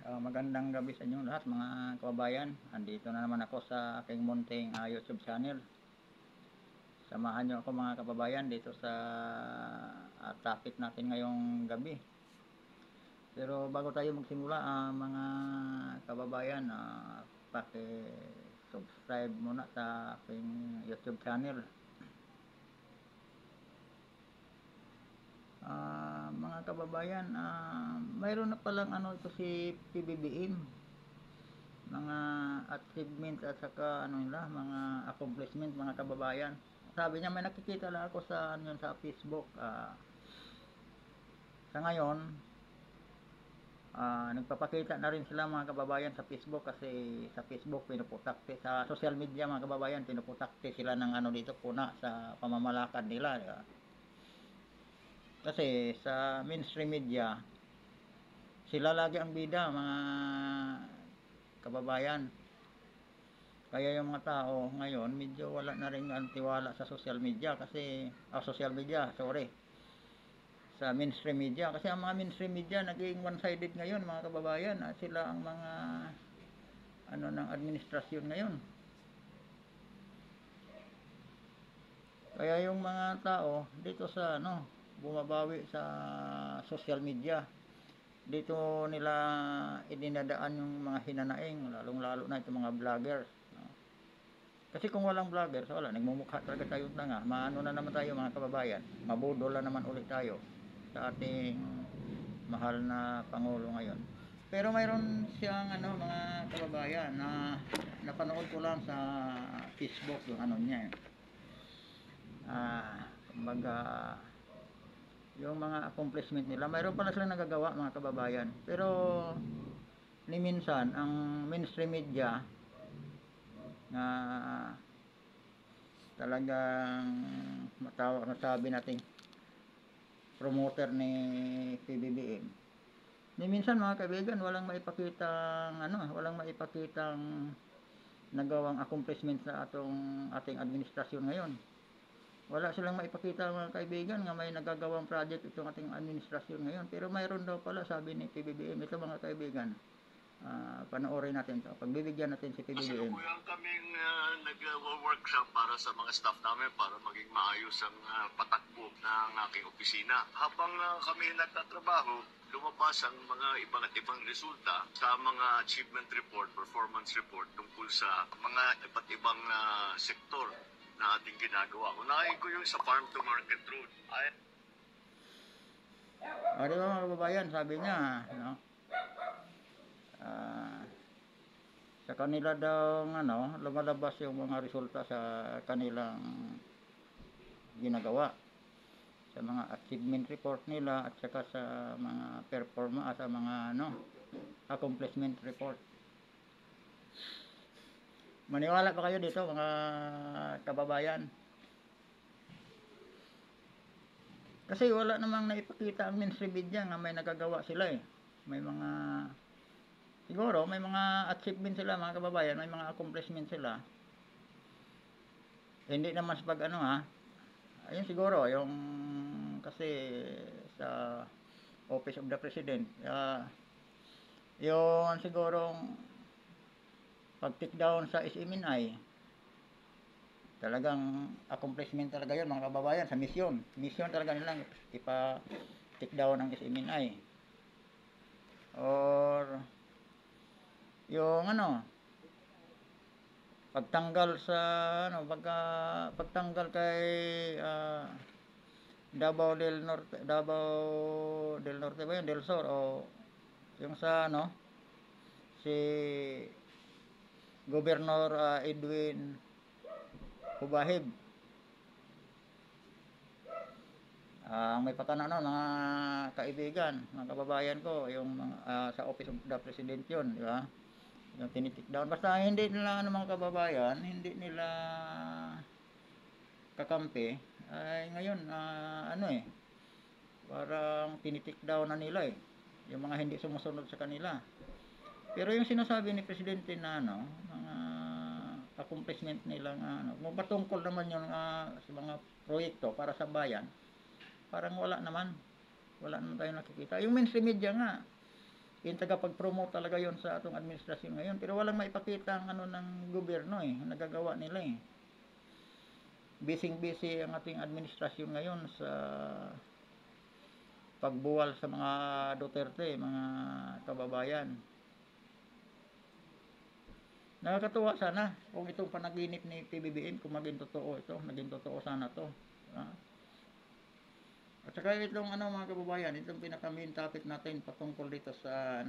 Magandang gabi sa inyong lahat mga kababayan. Andito na naman ako sa aking munting YouTube channel. Samahan niyo ako mga kababayan dito sa topic natin ngayong gabi. Pero bago tayo magsimula mga kababayan, paki-subscribe muna sa aking YouTube channel. Mga kababayan, mayroon na palang ito si PBBM, mga achievement at saka mga accomplishment mga kababayan. Sabi niya may nakikita lang ako sa sa Facebook. Sa ngayon, nagpapakita na rin sila mga kababayan sa Facebook, kasi sa Facebook pinuputakte, sa social media mga kababayan pinuputakte sila ng dito puna sa pamamalakad nila, diba? Kasi sa mainstream media sila lagi ang bida mga kababayan. Kaya yung mga tao ngayon medyo wala na rin tiwala sa social media, kasi sa mainstream media, kasi ang mga mainstream media naging one-sided ngayon mga kababayan. Sila ang mga ng administrasyon ngayon. Kaya yung mga tao dito sa bumabawi sa social media, dito nila idinadaan yung mga hinanaing, lalong-lalo na itong mga vloggers. Kasi kung walang vloggers, wala, nagmumukha talaga tayo tanga. Maano na naman tayo mga kababayan, mabudol na naman ulit tayo sa ating mahal na Pangulo ngayon. Pero mayroon siyang mga kababayan na napanood ko lang sa Facebook yung niya. Kumbaga yung mga accomplishment nila, mayroon pala silang nagagawa mga kababayan. Pero ni minsan ang mainstream media na talagang masabi natin promoter ni PBBM, ni minsan mga kaibigan walang maipakitang nagawang accomplishment sa ating administrasyon ngayon. Wala silang maipakita mga kaibigan nga may nagagawang project itong ating administrasyon ngayon. Pero mayroon daw pala, sabi ni PBBM. Ito mga kaibigan, panoorin natin ito, pagbibigyan natin si PBBM. Kasalukuyan kaming nag-workshop para sa mga staff namin para maging maayos ang patakbo ng aking opisina. Habang kami nagtatrabaho, lumabas ang mga ibang resulta sa mga achievement report, performance report tungkol sa mga iba't ibang sektor na ating ginagawa. Unahin ko yung sa farm to market road. Di ba mga kababayan, sabi niya, sa kanila daw lumalabas yung mga resulta sa kanilang ginagawa, sa mga achievement report nila at saka sa mga performance, sa mga accomplishment report. Maniwala pa kayo dito mga kababayan? Kasi wala namang naipakita ang mainstream media nga may nagagawa sila may mga siguro may mga achievement sila mga kababayan, may mga accomplishment sila. Hindi naman sa pag ayun siguro yung kasi sa Office of the President, yung sigurong pag-take down sa SMNI, talagang accomplishment talaga yun mga kababayan. Sa mission talaga nilang ipa-take down ng SMNI. Or yung pagtanggal sa pagtanggal kay Davao del Norte ba yun, del Sur, o yung sa si Governor Edwin Hubahib. May patana mga kaibigan, mga kababayan ko, yung sa Office of the President yun, di ba? Yung tinitik down. Basta hindi nila mga kababayan, hindi nila kakampi, ay ngayon parang tinitik down na nila yung mga hindi sumusunod sa kanila. Pero yung sinasabi ni Presidente na mga accomplishment nila kung patungkol naman yun sa mga proyekto para sa bayan, parang wala naman tayong nakikita. Yung mainstream media nga, yung tagapag-promote talaga yon sa atong administrasyon ngayon, pero walang maipakita ang ano ng gobyerno ang nagagawa nila Busy ang ating administrasyon ngayon sa pagbuwal sa mga Duterte, mga kababayan. Nakakatuwa sana kung itong panaginip ni PBBM kung maging totoo ito, naging totoo sana to. At saka itong mga kababayan, itong pinaka-main topic natin patungkol dito sa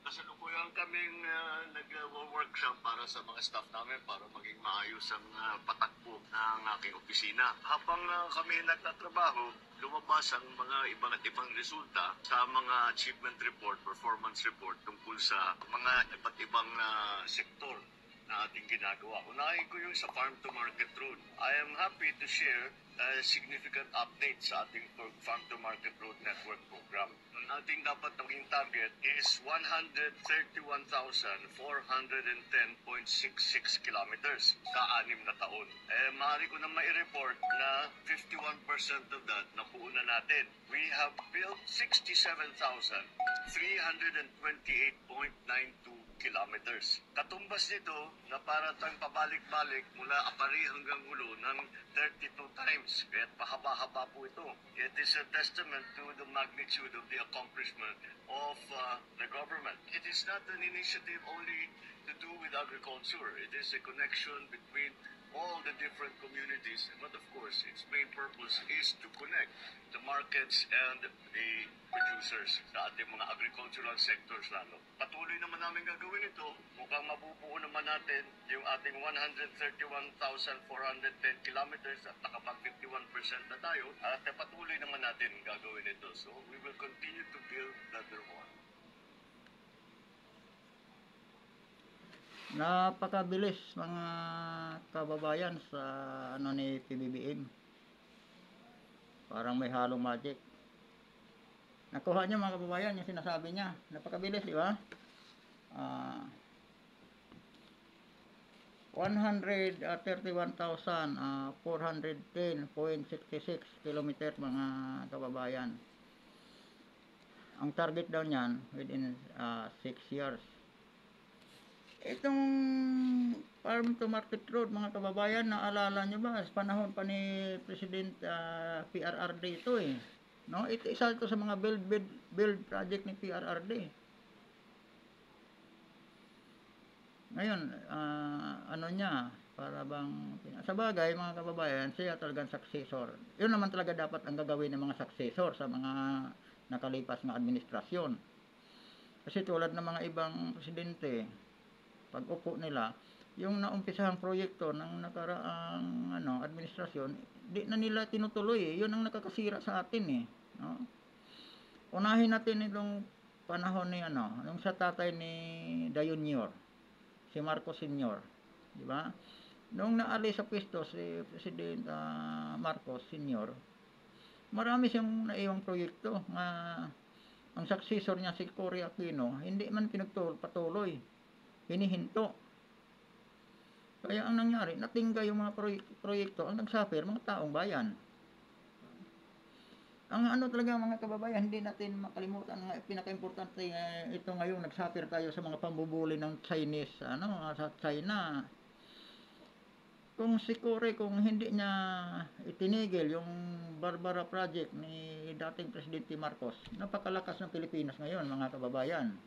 Kasalukuyan kaming nag-workshop para sa mga staff namin para maging maayos ang patakbo ng aking opisina. Habang kami nagtatrabaho, lumabas ang mga ibang resulta sa mga achievement report, performance report tungkol sa mga iba't ibang sektor na ating ginagawa. Unahin ko yung sa Farm to Market Road. I am happy to share significant update sa ating Farm to Market Road Network Program. Ang ating dapat maging target is 131,410.66 kilometers ka-anim na taon. Maaari ko na mai-report na 51% of that nabuo na natin. We have built 67,328.92 kilometers. Katumbas nito na para tayong pabalik-balik mula Apari hanggang Ulo ng 32 times. Kaya pahaba-haba po ito. It is a testament to the magnitude of the accomplishment of the government. It is not an initiative only to do with agriculture. It is a connection between all the different communities, but of course, its main purpose is to connect the markets and the producers sa ating mga agricultural sectors lalo. Patuloy naman namin gagawin ito. Mukhang mabubuo naman natin yung ating 131,410 kilometers at nakapag 51% na tayo at patuloy naman natin gagawin ito. So, we will continue to build another one. Napakabilis mga kababayan sa ni PBBM. Parang may halong magic. Nakuha niyo mga kababayan yung sinasabi niya. Napakabilis, di ba? 131,410.66 kilometer mga kababayan. Ang target daw niyan within 6 years. Itong Farm to Market Road mga kababayan, naalala nyo ba sa panahon pa ni President PRRD ito no? Ito isa ito sa mga build project ni PRRD. Ngayon niya para bang sa bagay mga kababayan, siya talagang successor. Yun naman talaga dapat ang gagawin ng mga successor sa mga nakalipas na administrasyon. Kasi tulad ng mga ibang presidente, pag upo nila, yung naumpisahang proyekto ng nakaraang administrasyon, di na nila tinutuloy Yun ang nakakasira sa atin no? Unahin natin itong panahon ni yung sa tatay ni Dayon Jr., si Marcos Sr., di ba? Nung naalis sa pwesto si President Marcos Sr., marami siyang naiwang proyekto nga ang successor niya si Cory Aquino hindi man pinagpatuloy, hinihinto. Kaya ang nangyari, natingga yung mga proyekto, ang nagsuffer mga taong bayan. Ang talaga mga kababayan, hindi natin makalimutan ang pinaka-importante ito ngayon, nagsuffer tayo sa mga pambubuli ng Chinese, sa China. Kung si Cory, kung hindi niya itinigil yung Barbara Project ni dating Presidente Marcos, napakalakas ng Pilipinas ngayon mga kababayan.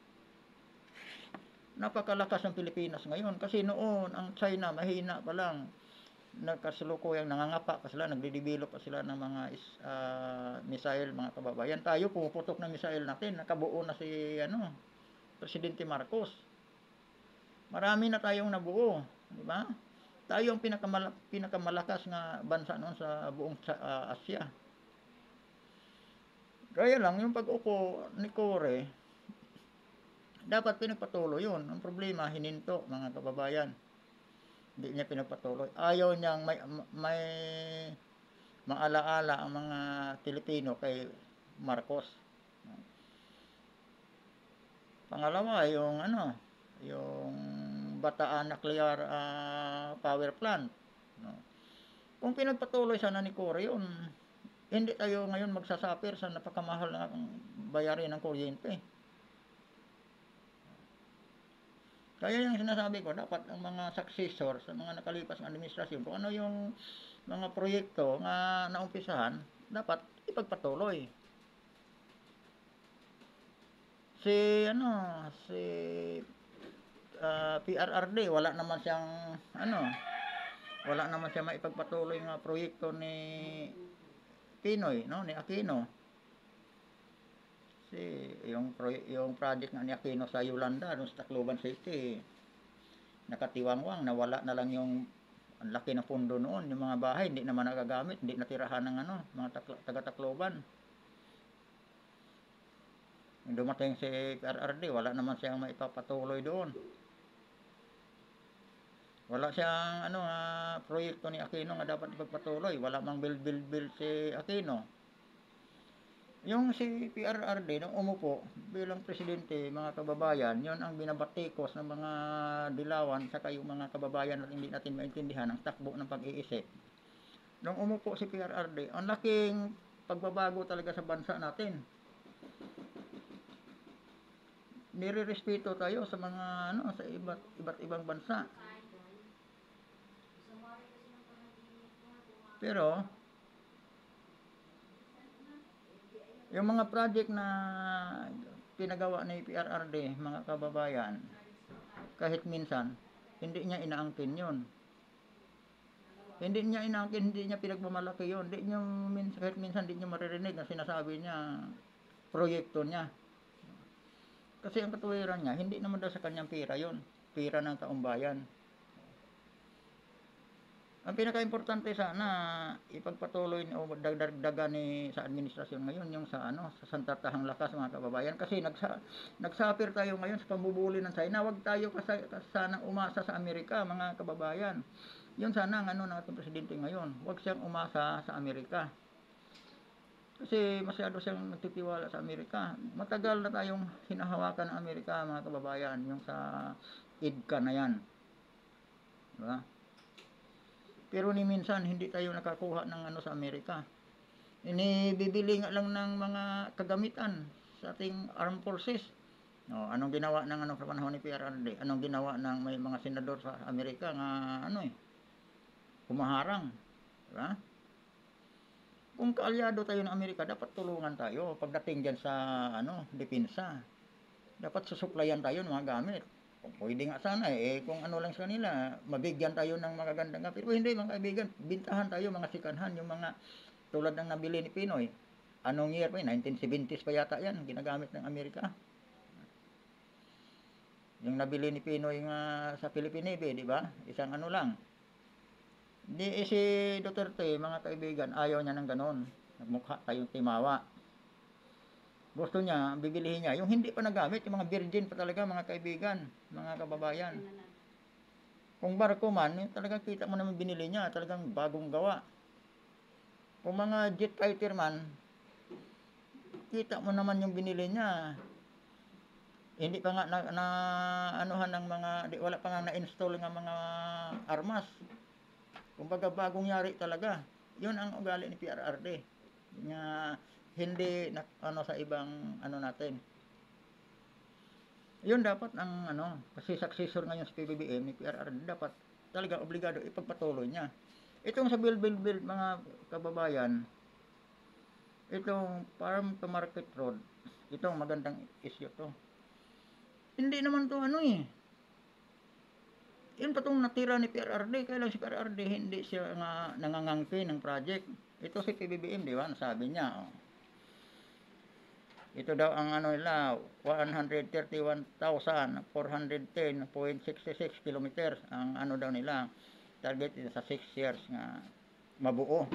Napakalakas ng Pilipinas ngayon kasi noon ang China mahina pa lang, nagkasalukuyang nangangapa pa sila, nagde-develop pa sila ng mga missile mga kababayan. Tayo pumuputok ng missile natin, nakabuo na si Presidente Marcos. Marami na tayong nabuo, di ba? Tayo ang pinakamalakas na bansa noon sa buong Asia. Kaya lang yung pag-upo ni Cory, dapat pinagpatuloy yun. Ang problema, hininto mga kababayan. Hindi niya pinagpatuloy. Ayaw niyang may maalaala ang mga Pilipino kay Marcos. Pangalawa, yung Bataan Nuclear Power Plant. Kung pinagpatuloy sana ni Cory yun, Hindi tayo ngayon magsasuffer sa napakamahal na bayarin ng kuryente. Kaya yung sinasabi ko, dapat ang mga successor sa mga nakalipas na administrasyon, kung ano yung mga proyekto na naumpisahan, dapat ipagpatuloy. Si PRRD, wala naman siyang maipagpatuloy nga proyekto ni Pinoy, no, ni Aquino. Yung project nga ni Aquino sa Yolanda, doon sa Tacloban City, nakatiwangwang, nawala na lang yung ang laki ng pondo noon, yung mga bahay hindi naman nagagamit, hindi natirahan ng mga taga Tacloban. Yung dumating si PRRD, wala naman siyang maipapatuloy doon. Wala siyang proyekto ni Aquino nga dapat ipagpatuloy. Wala mang build si Aquino. Yung si PRRD nung umupo bilang presidente, mga kababayan, yon ang binabatikos ng mga dilawan sa yung mga kababayan na hindi natin maintindihan ang takbo ng pag-iisip. Nung umupo si PRRD, ang laking pagbabago talaga sa bansa natin. Nirerespeto tayo sa mga sa iba't ibang bansa. Pero yung mga project na pinagawa ni PRRD, mga kababayan, kahit minsan hindi niya inaangkin yun. Hindi niya pinagmamalaki yun. Kahit minsan hindi niyo maririnig na sinasabi niya proyekto niya. Kasi ang katuwiran niya, hindi naman daw sa kanyang pera yun. Pera ng taong bayan. Ang pinaka-importante sana ipagpatuloy o dagdagan sa administrasyon ngayon yung sa santatahang lakas, mga kababayan, kasi nagsuffer tayo ngayon sa pambubuli ng China. Huwag tayo sana umasa sa Amerika, mga kababayan. Yun sana ang ng ating presidente ngayon. Huwag siyang umasa sa Amerika. Kasi masyado siyang nagtitiwala sa Amerika. Matagal na tayong hinahawakan ng Amerika, mga kababayan, yung sa IDCA na yan. Diba? Pero ni minsan hindi tayo nakakuha ng sa Amerika. Inibibili nga lang ng mga kagamitan sa ating armed forces. No, anong ginawa ng sa panahon ni PRRD? Anong ginawa ng may mga senador sa Amerika nga humaharang, diba? Kung kaalyado tayo ng Amerika, dapat tulungan tayo pagdating diyan sa depensa. Dapat susuplayan tayo ng mga gamit. Pwede nga sana kung lang sa kanila, mabigyan tayo ng magagandang gamit. Pero hindi, mga kaibigan, bintahan tayo mga sikanhan, yung mga tulad ng nabili ni Pinoy. Anong year pa 1970s pa yata yan, ginagamit ng Amerika. Yung nabili ni Pinoy nga sa Philippine Navy, di ba? Isang lang. Si Duterte, mga kaibigan, ayaw niya ng ganon. Nagmukha tayong timawa. Gusto niya, bibilihin niya yung hindi pa nagamit, yung mga virgin pa talaga, mga kaibigan, mga kababayan. Kung barko man, talagang kita mo naman binili niya, talagang bagong gawa. Kung mga jet fighter man, kita mo naman yung binili niya. Hindi pa nga anuhan ng wala pa nga na-install ng mga armas. Kumbaga bagong yari talaga. Yun ang ugali ni PRRD. Nga hindi sa ibang natin. Yun dapat ang kasi successor ngayon sa PBBM ni PRRD, dapat talaga obligado ipagpatuloy niya. Itong sa build mga kababayan, itong farm to market road, itong magandang issue to. Hindi naman to yun pa itong natira ni PRRD, kaya lang si PRRD hindi siya nangangangki ng project. Ito si PBBM, di ba? Nasabi niya, ito daw ang nila, 131,410.66 kilometers ang daw nila. Target ito sa 6 years nga mabuo.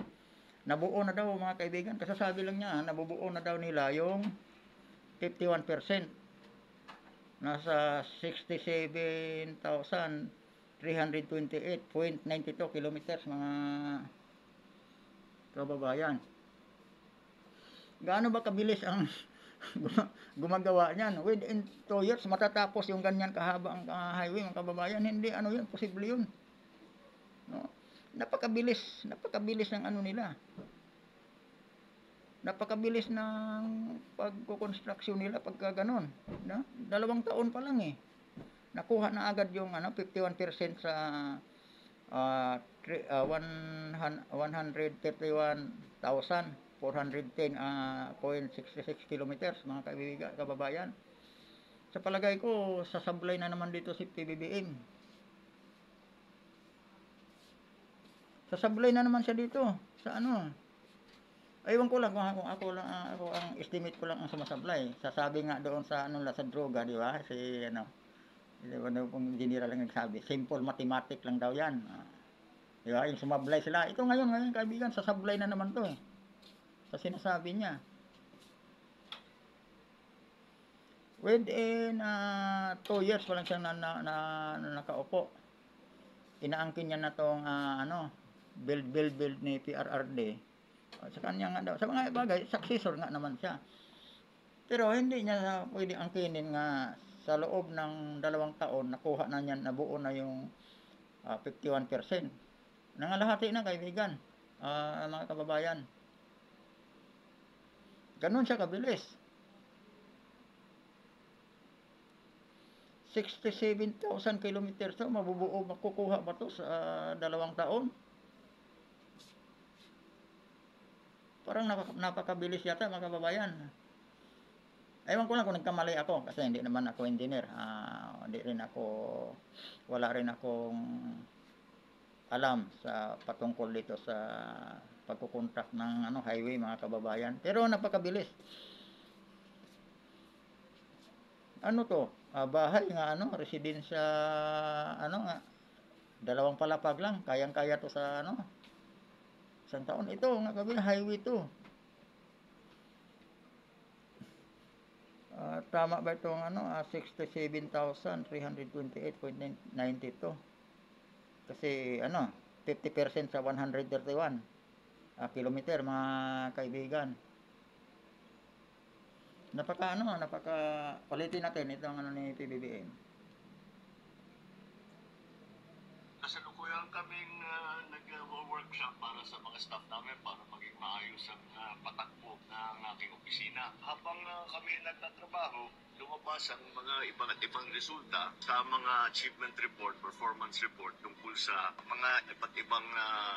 Nabuo na daw, mga kaibigan, kasasabi lang niya, nabubuo na daw nila yung 51%. Nasa 67,328.92 kilometers, mga kababayan. Gaano ba kabilis ang gumagawa niyan? Within 2 years matatapos yung ganyan kahaba ang highway, mga kababayan. Hindi yun, posible yun. No? Napakabilis ng nila. Napakabilis ng pagko-construction nila pagka gano'n, no? 2 taon pa lang eh. Nakuha na agad yung 51% sa 131,410.66 kilometers, mga kaibigan, kababayan. Sa palagay ko, sasablay na naman dito si PBBM. Sasablay na naman siya dito sa ano. Ewan ko lang kung ako lang ako ang estimate ko lang ang sumasablay. Sasabi nga doon sa sa droga, di ba? Si di ba kung engineer lang nagsabi, simple mathematics lang daw 'yan. Di ba? Yung sumablay sila. Ito ngayon kaibigan, sasablay na naman 'to eh. Sa sinasabi niya. Within 2 years pa lang siyang nakaupo. Inaangkin niya na tong build ni PRRD. Sa kanya nga daw, sa mga bagay, successor nga naman siya. Pero hindi niya pwedeng angkinin nga sa loob ng 2 taon, nakuha na niya, nabuo na yung 51%. Nangalahati na, kaibigan, mga kababayan. Ganun siya kabilis. 67,000 kilometers to, makukuha ba to sa 2 taon? Parang napakabilis yata, mga kababayan. Ewan ko lang kung nagkamali ako kasi hindi naman ako engineer. Wala rin akong alam sa patungkol dito sa pagkukontract ng highway, mga kababayan. Pero napakabilis. Ano to? Bahay nga residensya nga 2 palapag lang, kayang-kaya to sa isang taon. Ito nga kabilang highway to. Tama ba itong 67,328.92? Kasi 50% sa 131 kilometer, mga kaibigan. Palitin natin itong ni PBBM. Kasalukuyan kaming nag-workshop para sa mga staff namin para maging maayos ang patakbo ng aking opisina. Habang kami nagtatrabaho, lumabas ang mga ibang resulta sa mga achievement report, performance report tungkol sa mga iba't ibang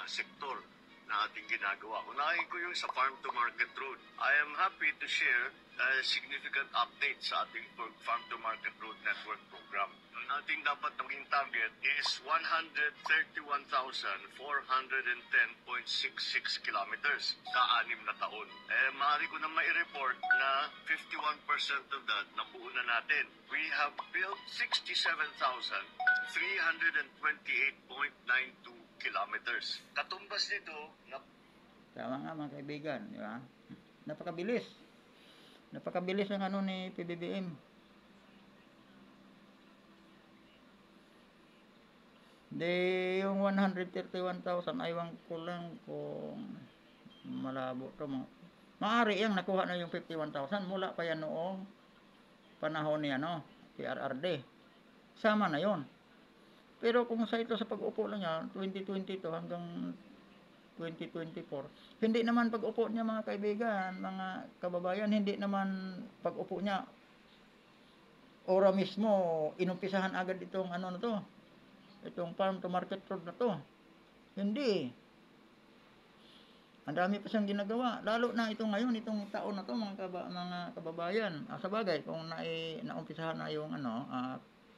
sektor na ating ginagawa. Unahin ko yung sa Farm to Market Road. I am happy to share significant update sa ating Farm to Market Road Network Program. Ang ating dapat maging target is 131,410.66 kilometers sa 6 na taon. Maaari ko na mai-report na 51% of that nabuo na natin. We have built 67,328.92 kilometers. Katumbas nito na Tama nga, mga kaibigan, di ba? Napakabilis. Napakabilis ng ni PBBM. Yung 131,000, aywan ko lang kung malabo to. Maaari yang nakuha na yung 51,000 mula pa yan noong panahon ni PRRD. Sama na yon. Pero kung sa pag-upo lang niya, 2022 hanggang 2024, hindi naman pag-upo niya, mga kaibigan, mga kababayan, hindi naman pag-upo niya, ora mismo, inumpisahan agad itong itong Farm to Market Road na to. Hindi. Ang dami pa siyang ginagawa. Lalo na ngayon, itong taon na to, mga kababayan. Sa bagay, kung naumpisahan na yung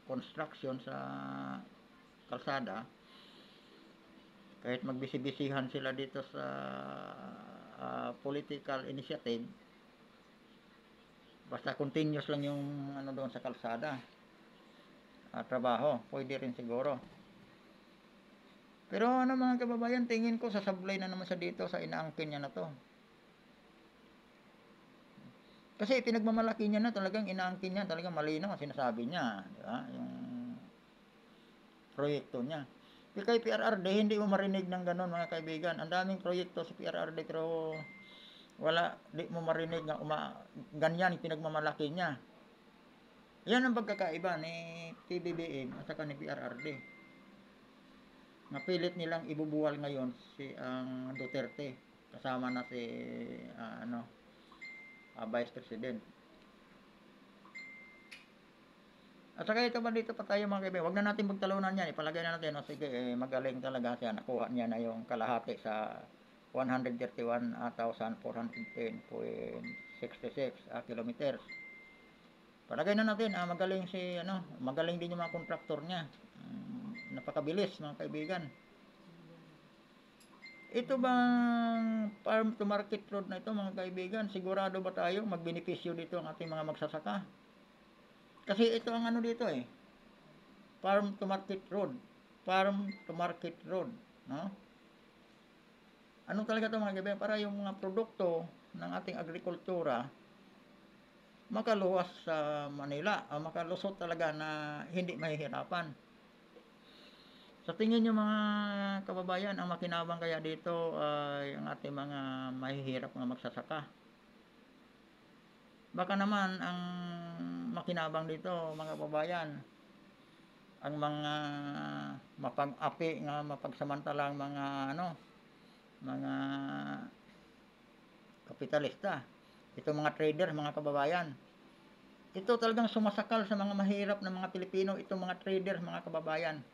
construction sa kalsada, kahit magbisi-bisihan sila dito sa political initiative, basta continuous lang yung doon sa kalsada, trabaho, pwede rin siguro. Pero mga kababayan, tingin ko sasablay na naman siya dito sa inaangkin niya na to. Kasi pinagmamalaki niya na, talagang inaangkin niya, talagang malinaw ang sinasabi niya, di ba? Yung proyekto niya. Kay PRRD, hindi mo marinig ng gano'n, mga kaibigan. Ang daming proyekto sa PRRD, pero di mo marinig na ganyan yung pinagmamalaki niya. Yan ang pagkakaiba ni PBBM at saka ni PRRD. Napilit nilang ibubuwal ngayon si Duterte, kasama na si Vice President. At saka ito ba dito pa tayo mga kaibigan, wag na natin pagtalunan yan, ipalagay na natin, sige, magaling talaga siya, nakuha niya na yung kalahati sa 131,410.66 kilometers. Palagay na natin, magaling si, magaling din yung mga kontraktor niya. Napakabilis mga kaibigan. Ito bang farm to market road na ito mga kaibigan, sigurado ba tayo magbenepisyo dito ang ating mga magsasaka? Kasi ito ang dito farm to market road. Farm to market road. No? Ano talaga ito mga kaibigan? Para yung mga produkto ng ating agrikultura makaluwas sa Manila. Makalusot talaga na hindi mahihirapan. Sa tingin nyo mga kababayan, ang makinabang kaya dito ay ang ating mga mahihirap na magsasaka. Baka naman ang makinabang dito mga kababayan, ang mga mapag-api nga mapagsamantalang mga kapitalista, ito mga trader mga kababayan, ito talagang sumasakal sa mga mahirap na mga Pilipino, itong mga trader mga kababayan.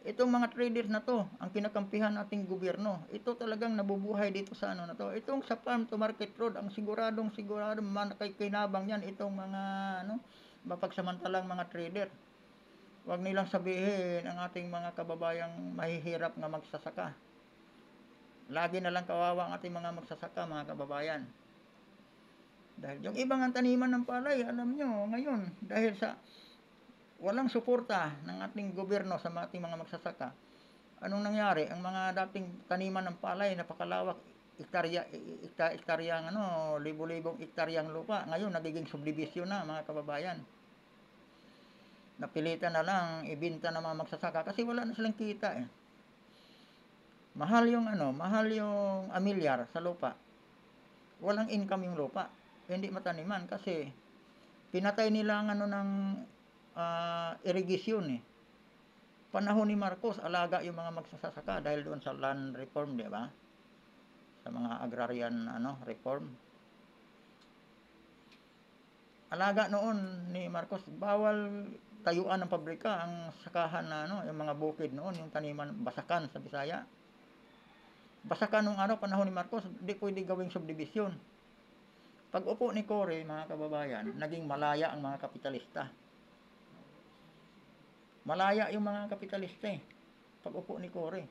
Itong mga traders na to, ang kinakampihan nating gobyerno, ito talagang nabubuhay dito sa na to. Itong sa farm to market road, ang sigurado man kay kinabang yan itong mga mapagsamantalang mga trader. Huwag nilang sabihin ang ating mga kababayang mahihirap nga magsasaka. Lagi na lang kawawa ang ating mga magsasaka mga kababayan. Dahil yung ibang taniman ng palay, alam nyo, ngayon, dahil sa walang suporta ng ating gobyerno sa ating mga magsasaka, anong nangyari? Ang mga dating taniman ng palay, napakalawak, ektaryang libo-libong ektaryang lupa, ngayon nagiging subdivision na mga kababayan. Napilitan na lang ibenta ng mga magsasaka kasi wala na silang kita Mahal yung amilyar sa lupa. Walang income yung lupa. Hindi mataniman kasi pinatay nila ang ng irrigation Panahon ni Marcos, alaga yung mga magsasaka dahil doon sa land reform, di ba? Sa mga agrarian reform. Alaga noon ni Marcos, bawal tayuan ng pabrika ang sakahan na yung mga bukid noon, yung taniman, basakan sa Bisaya. Basakan nung panahon ni Marcos, hindi pwede gawing subdivision. Pag upo ni Cory, mga kababayan, naging malaya ang mga kapitalista. Malaya yung mga kapitalista pag upo ni Cory.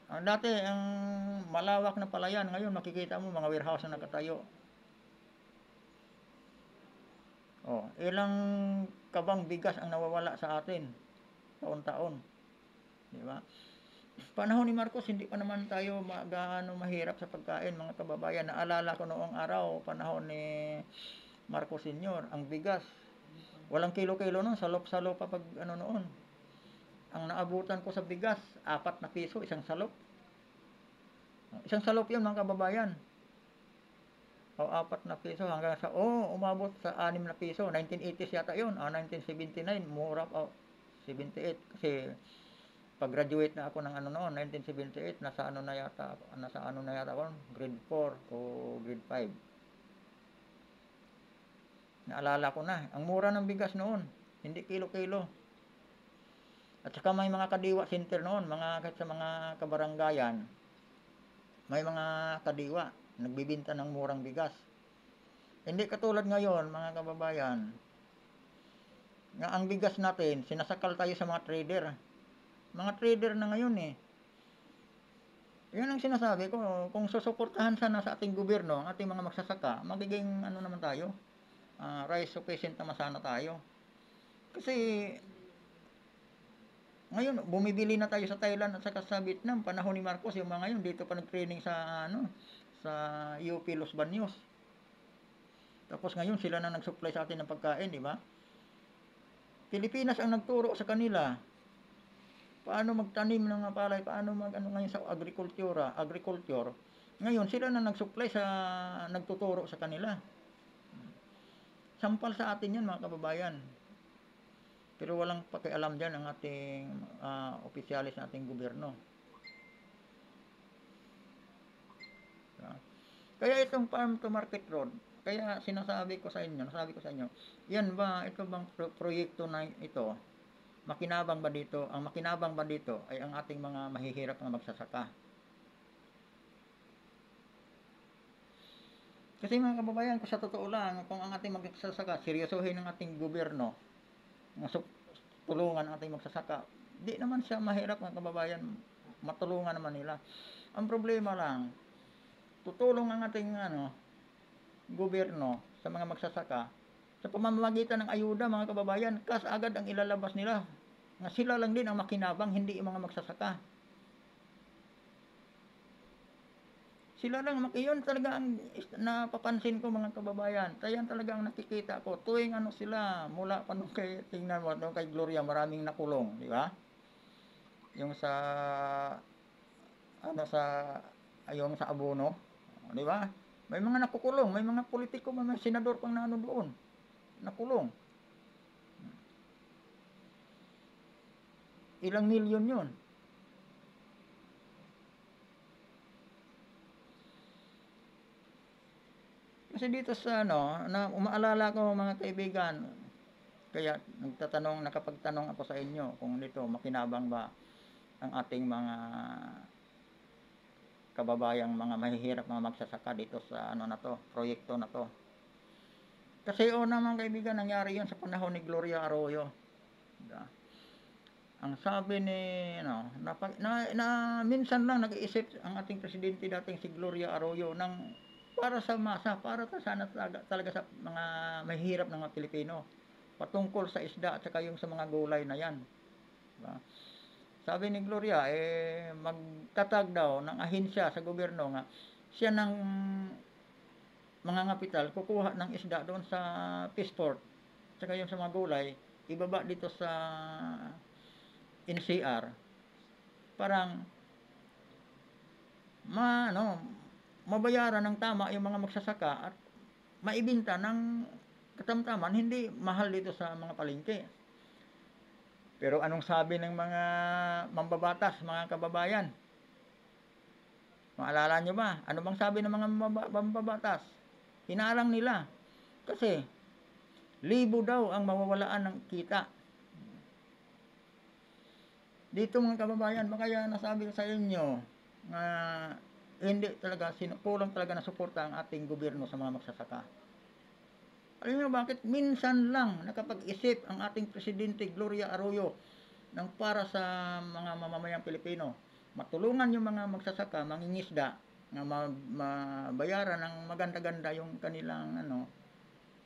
Dati, ang malawak na palayan, ngayon makikita mo mga warehouse na nakatayo. Ilang kabang bigas ang nawawala sa atin taon-taon. Di ba? Panahon ni Marcos, hindi pa naman tayo mahirap sa pagkain, mga kababayan. Naalala ko noong araw, panahon ni Marcos Sr., ang bigas, walang kilo-kilo noon, salop-salop pa pag noon. Ang naabutan ko sa bigas, 4 na piso, isang salop. Isang salop yun mga kababayan. 4 na piso hanggang sa, umabot sa 6 na piso. 1980s yata yun, 1979, mura pa, 78. Kasi, pag-graduate na ako ng noon, 1978, nasa ano na yata ako, grade 4 o grade 5. Naalala ko na, ang mura ng bigas noon, hindi kilo-kilo. At saka may mga kadiwa center noon, kahit sa mga kabaranggayan, may mga kadiwa, nagbibinta ng murang bigas. Hindi katulad ngayon, mga kababayan, nga ang bigas natin, sinasakal tayo sa mga trader. Mga trader na ngayon Yan ang sinasabi ko, kung susuportahan sana sa ating gobyerno, ang ating mga magsasaka, magiging naman tayo, rice sufficient naman sana tayo. Kasi, ngayon, bumibili na tayo sa Thailand at saka sa Vietnam. Panahon ni Marcos, yung mga yun, dito pa nag-training sa UP Los Baños. Tapos ngayon, sila na nag-supply sa atin ng pagkain, di ba? Pilipinas ang nagturo sa kanila. Paano magtanim ng mga palay, paano ngayon sa agriculture. Ngayon, sila na nag-supply nagtuturo sa kanila. Sampal sa atin yan, mga kababayan. Pero walang pakialam diyan ang ating opisyalis ng ating gobyerno. Kaya itong farm to market road, kaya nasabi ko sa inyo, yan ba, ito bang proyekto na ito, makinabang ba dito? Ang makinabang ba dito ay ang ating mga mahihirap na magsasaka. Kasi mga kababayan, kung sa totoo lang, kung ang ating magsasaka, seryosohin ng ating gobyerno, tulungan ang ating magsasaka, di naman siya mahirap mga kababayan, matulungan naman nila. Ang problema lang, tutulong ang ating gobyerno sa mga magsasaka sa pamamagitan ng ayuda mga kababayan, kas agad ang ilalabas nila na sila lang din ang makinabang, hindi yung mga magsasaka. Sila lang, yun talaga ang napapansin ko mga kababayan. Yan talaga ang nakikita ko. Tuwing sila, mula pa nung tingnan mo, nung kay Gloria, maraming nakulong, di ba? Yung yung sa Abono, di ba? May mga nakukulong, may mga politiko, may mga senador pang doon. Nakulong. Ilang milyon yun. Kasi dito sa na umaalala ko mga kaibigan, kaya nakapagtanong ako sa inyo kung dito makinabang ba ang ating mga kababayang mga mahihirap mga magsasaka dito sa proyekto na to. Kasi mga kaibigan, nangyari yun sa panahon ni Gloria Arroyo. Ang sabi ni minsan lang nag-iisip ang ating presidente dating si Gloria Arroyo ng para sa masa, para sana talaga sa mga mahihirap ng mga Pilipino, patungkol sa isda at saka yung sa mga gulay na yan. Diba? Sabi ni Gloria, magtatag daw ng ahensya sa gobyerno nga siya ng mga kapital kukuha ng isda doon sa Peaceport, at saka yung sa mga gulay, ibaba dito sa NCR, parang mabayaran ng tama yung mga magsasaka at maibinta ng katamtaman, hindi mahal dito sa mga palengke. Pero anong sabi ng mga mambabatas, mga kababayan? Maalala nyo ba? Ano bang sabi ng mga mambabatas? Hinarang nila. Kasi, libo daw ang mawawalaan ng kita. Dito mga kababayan, kaya nasabi ko sa inyo na hindi talaga, kulang talaga na suporta ang ating gobyerno sa mga magsasaka. Alam niyo bakit? Minsan lang nakapag-isip ang ating Presidente Gloria Arroyo ng para sa mga mamamayang Pilipino. Matulungan yung mga magsasaka, mangingisda, na mabayaran ng maganda-ganda yung kanilang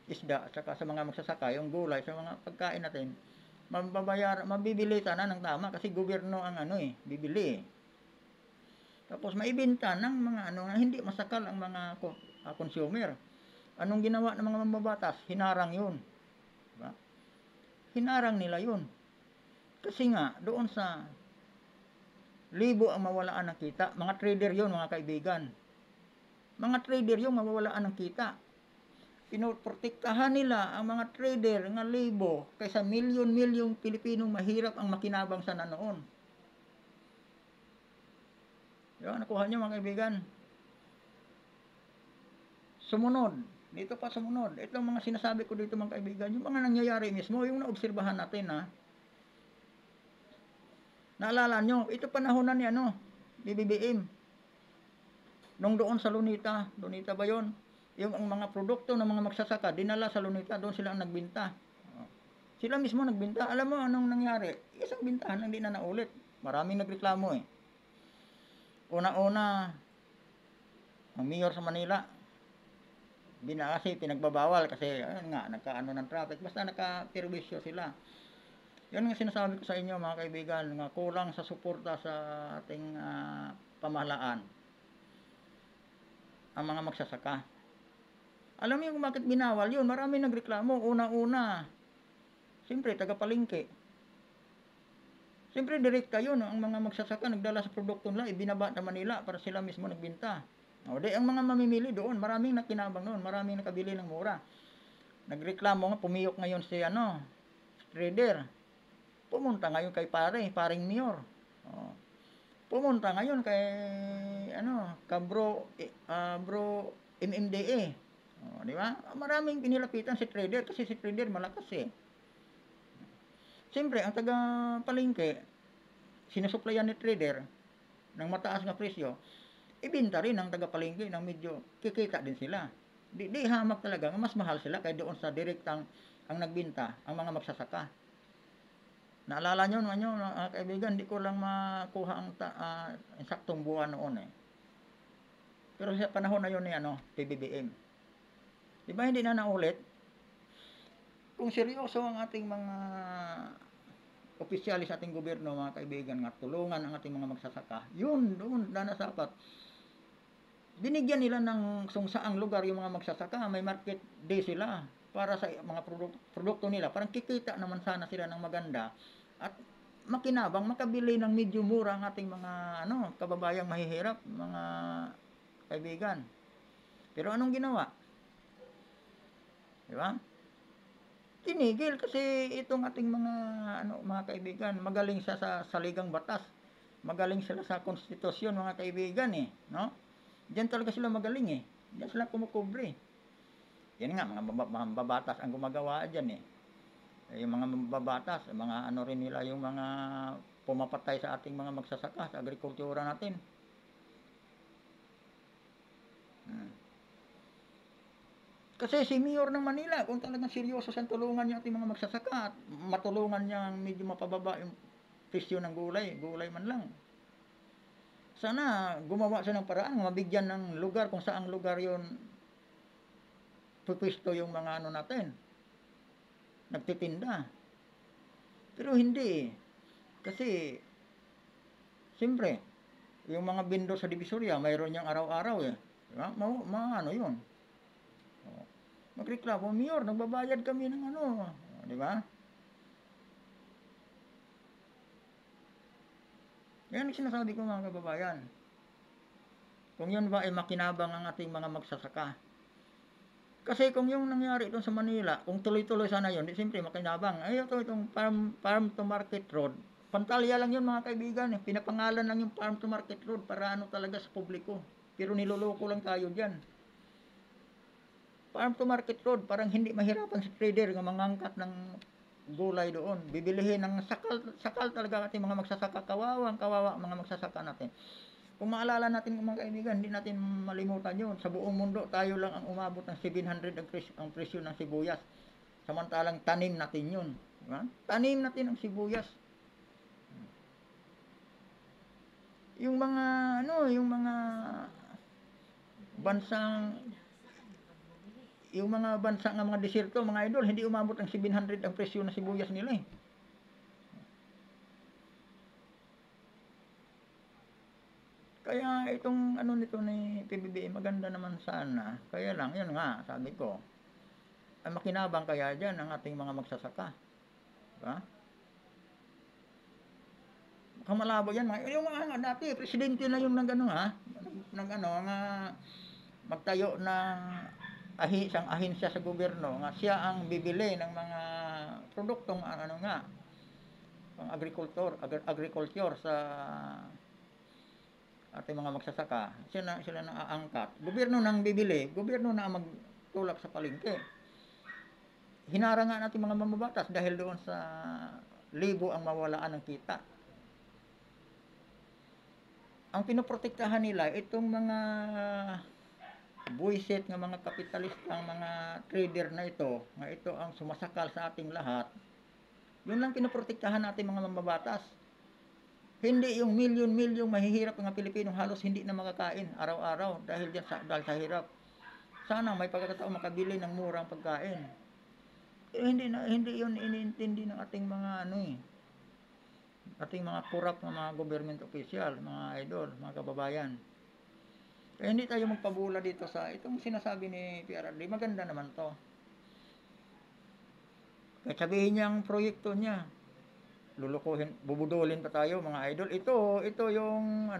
isda, at saka sa mga magsasaka, yung gulay, sa mga pagkain natin, mabibili sana ng tama kasi gobyerno ang bibili. Tapos maibenta ng mga na hindi masakal ang mga consumer. Anong ginawa ng mga mambabatas? Hinarang yun. Diba? Hinarang nila yun. Kasi nga, doon sa libo ang mawalaan ng kita. Mga trader yun, mga kaibigan. Mga trader yung mawawalaan ng kita. Pinoprotektahan nila ang mga trader nga libo kaysa milyon-milyong Pilipinong mahirap ang makinabang sana noon. Yan, nakuha nyo mga kaibigan. Sumunod. Dito pa sumunod. Ito ang mga sinasabi ko dito mga kaibigan. Yung mga nangyayari mismo, yung naobserbahan natin Naalala nyo, ito panahon na ni BBM. Nung doon sa Lunita ba yun? Yung ang mga produkto ng mga magsasaka, dinala sa Lunita, doon sila ang nagbinta. Sila mismo nagbinta. Alam mo anong nangyari? Isang bintahan lang din na naulit. Maraming nagreklamo Una-una, ang mayor sa Manila, kasi pinagbabawal kasi nagkaano ng traffic, basta naka-perwisyo sila. Yan nga sinasabi ko sa inyo mga kaibigan, nga kulang sa suporta sa ating pamahalaan ang mga magsasaka. Alam niyo kung bakit binawal yun? Marami nagreklamo. Una-una, siyempre taga-palengke. Siyempre direkta yun, ang mga magsasaka nagdala sa produkto nila, ibinaba sa Manila para sila mismo nagbinta. Ang mga mamimili doon, maraming nakinabang noon, maraming nakabili ng mura. Nagreklamo nga, pumiyok ngayon si trader. Pumunta ngayon kay paring mayor. Oh. Pumunta ngayon kay bro MMDA. Oh, di ba? Maraming pinilapitan si trader kasi si trader malakas eh. Siyempre, ang taga palengke, sinusuplayan ni trader ng mataas na presyo, ibinta rin ng taga palengke ng medyo kikita din sila. Di hamak talaga, mas mahal sila kaya doon sa direktang ang nagbinta, ang mga magsasaka. Naalala nyo naman yun, kaibigan, di ko lang makuha ang saktong buwan noon eh. Pero sa panahon na yun ni PBBM. Di ba hindi na naulit? Kung seryoso ang ating mga opisyalis sa ating gobyerno, mga kaibigan, nga tulungan ang ating mga magsasaka, yun, doon na dapat. Binigyan nila ng sungsaang lugar yung mga magsasaka, may market day sila para sa mga produkto nila. Parang kikita naman sana sila ng maganda at makinabang, makabili ng medyo mura ang ating mga kababayang mahihirap, mga kaibigan. Pero anong ginawa? Di ba? Tinigil kasi itong ating mga kaibigan, magaling siya sa saligang batas. Magaling sila sa konstitusyon, mga kaibigan eh, no? Diyan talaga sila magaling eh. Diyan sila kumukubre. Yan nga, mga babatas ang gumagawa diyan eh. Yung mga babatas, mga rin nila yung mga pumapatay sa ating mga magsasaka sa agrikultura natin. Kasi si Mayor ng Manila, kung talagang seryoso siyang tulungan niya ating mga magsasaka at matulungan niyang medyo mapababa yung presyo ng gulay man lang. Sana gumawa siya ng paraan, mabigyan ng lugar kung saang lugar yon pupwesto yung mga natin, nagtitinda. Pero hindi. Kasi, siyempre, yung mga vendor sa Divisoria, mayroon niyang araw-araw eh. Diba? Yun. Magreklamo, Mayor, nagbabayad kami ng di ba? Yan ang sinasabi ko mga kababayan. Kung yun ba ay makinabang ang ating mga magsasaka. Kasi kung yung nangyari doon sa Manila, kung tuloy-tuloy sana yun, di siyempre makinabang. Ay, itong farm to market road. Pantalya lang yun mga kaibigan. Pinapangalan lang yung farm to market road para talaga sa publiko. Pero niloloko lang tayo dyan. Farm to market road, parang hindi mahirapan si trader ng mangangkat ng gulay doon. Bibilihin ng sakal talaga ating mga magsasaka. Kawawa mga magsasaka natin. Kung maalala natin mga kaibigan, hindi natin malimutan yun. Sa buong mundo, tayo lang ang umabot ng 700 ang presyo ng sibuyas. Samantalang tanim natin yun. Diba? Tanim natin ang sibuyas. Yung mga, yung mga bansang, yung mga bansa ng mga desierto, mga idol, hindi umabot ng 700 ang presyo ng sibuyas nila eh. Kaya itong nito ni PBBM, maganda naman sana. Kaya lang, yun nga, sabi ko, ay makinabang kaya dyan ang ating mga magsasaka. Diba? Kamalabo yan. Yung mga dati, presidente na yung magtayo ng isang ahinsya sa gobyerno nga siya ang bibili ng mga produktong pang agriculture sa ating mga magsasaka. Sila na aangkat. Gobyerno nang bibili, gobyerno na magtulak sa palengke. Hinara nga natin mga mamabatas dahil doon sa libo ang mawalaan ng kita. Ang pinoprotektahan nila itong mga buwisit ng mga kapitalistang mga trader na ito, nga ito ang sumasakal sa ating lahat. Yun lang pinoprotektahan natin mga mamabatas. Hindi yung milyon-milyon mahihirap ng Pilipinong halos hindi na makakain araw-araw dahil sa hirap. Sana may pagkakataon makabili ng murang pagkain. Hindi yun iniintindi ng ating mga ating mga kurap na mga government official, mga idol, mga kababayan. Kaya hindi tayo magpabula dito sa itong sinasabi ni PRRD. Maganda naman to. Kaya sabihin niya ang proyekto niya. Lulukuhin, bubudulin pa tayo mga idol. Ito yung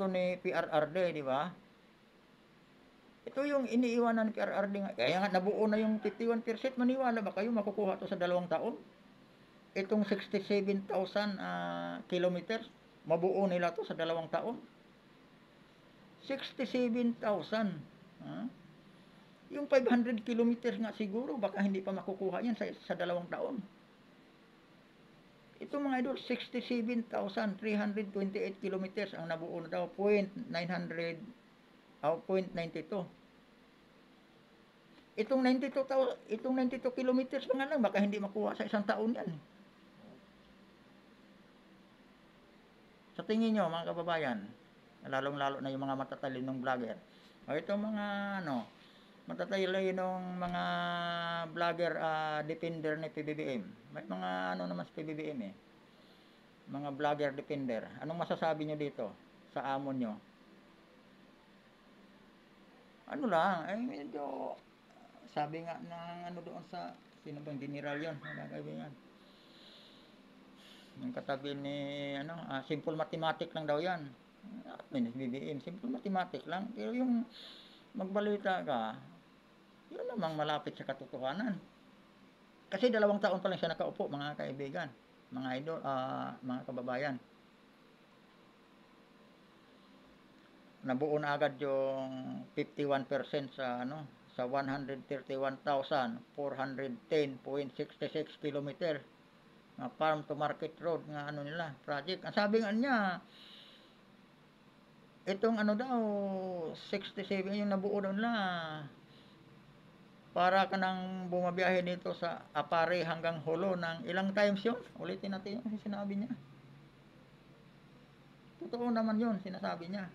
to ni PRRD, di ba? Ito yung iniiwanan ni PRRD nga. Kaya nga nabuo na yung 51%. Maniwala ba kayo makukuha to sa 2 taon? itong 67,000 kilometers, mabuo nila to sa 2 taon. 67,000. Yung 500 kilometers nga siguro, baka hindi pa makukuha yan sa 2 taon. Ito mga idol, 67,328 kilometers ang nabuo na daw, 0.92. Itong 92 kilometers pa nga lang, baka hindi makuha sa 1 taon yan. Sa tingin nyo mga kababayan, lalong-lalo na yung mga matatalinong vlogger, o itong mga matatalinong mga vlogger, defender ni PBBM, may mga naman sa PBBM mga vlogger defender, anong masasabi nyo dito sa amon nyo? Ano lang, medyo sabi nga ng doon sa sino bang general yon mga kaibigan, yung katabi ni simple mathematics lang daw yan. BBM, simple mathematics lang, pero yung magbalita ka, yun namang malapit sa katotohanan. Kasi 2 taon pa lang siya nakaupo mga kaibigan, mga idol, mga kababayan. Nabuo na agad yung 51% sa sa 131,410.66 kilometer na farm to market road nga nila project. Ang sabi nga niya, itong daw 67 yung nabuo daw nila, para ka nang bumabiyahe dito sa Apare hanggang Holo ng ilang times yun? Ulitin natin yung sinabi niya. Totoo naman yun, sinasabi niya.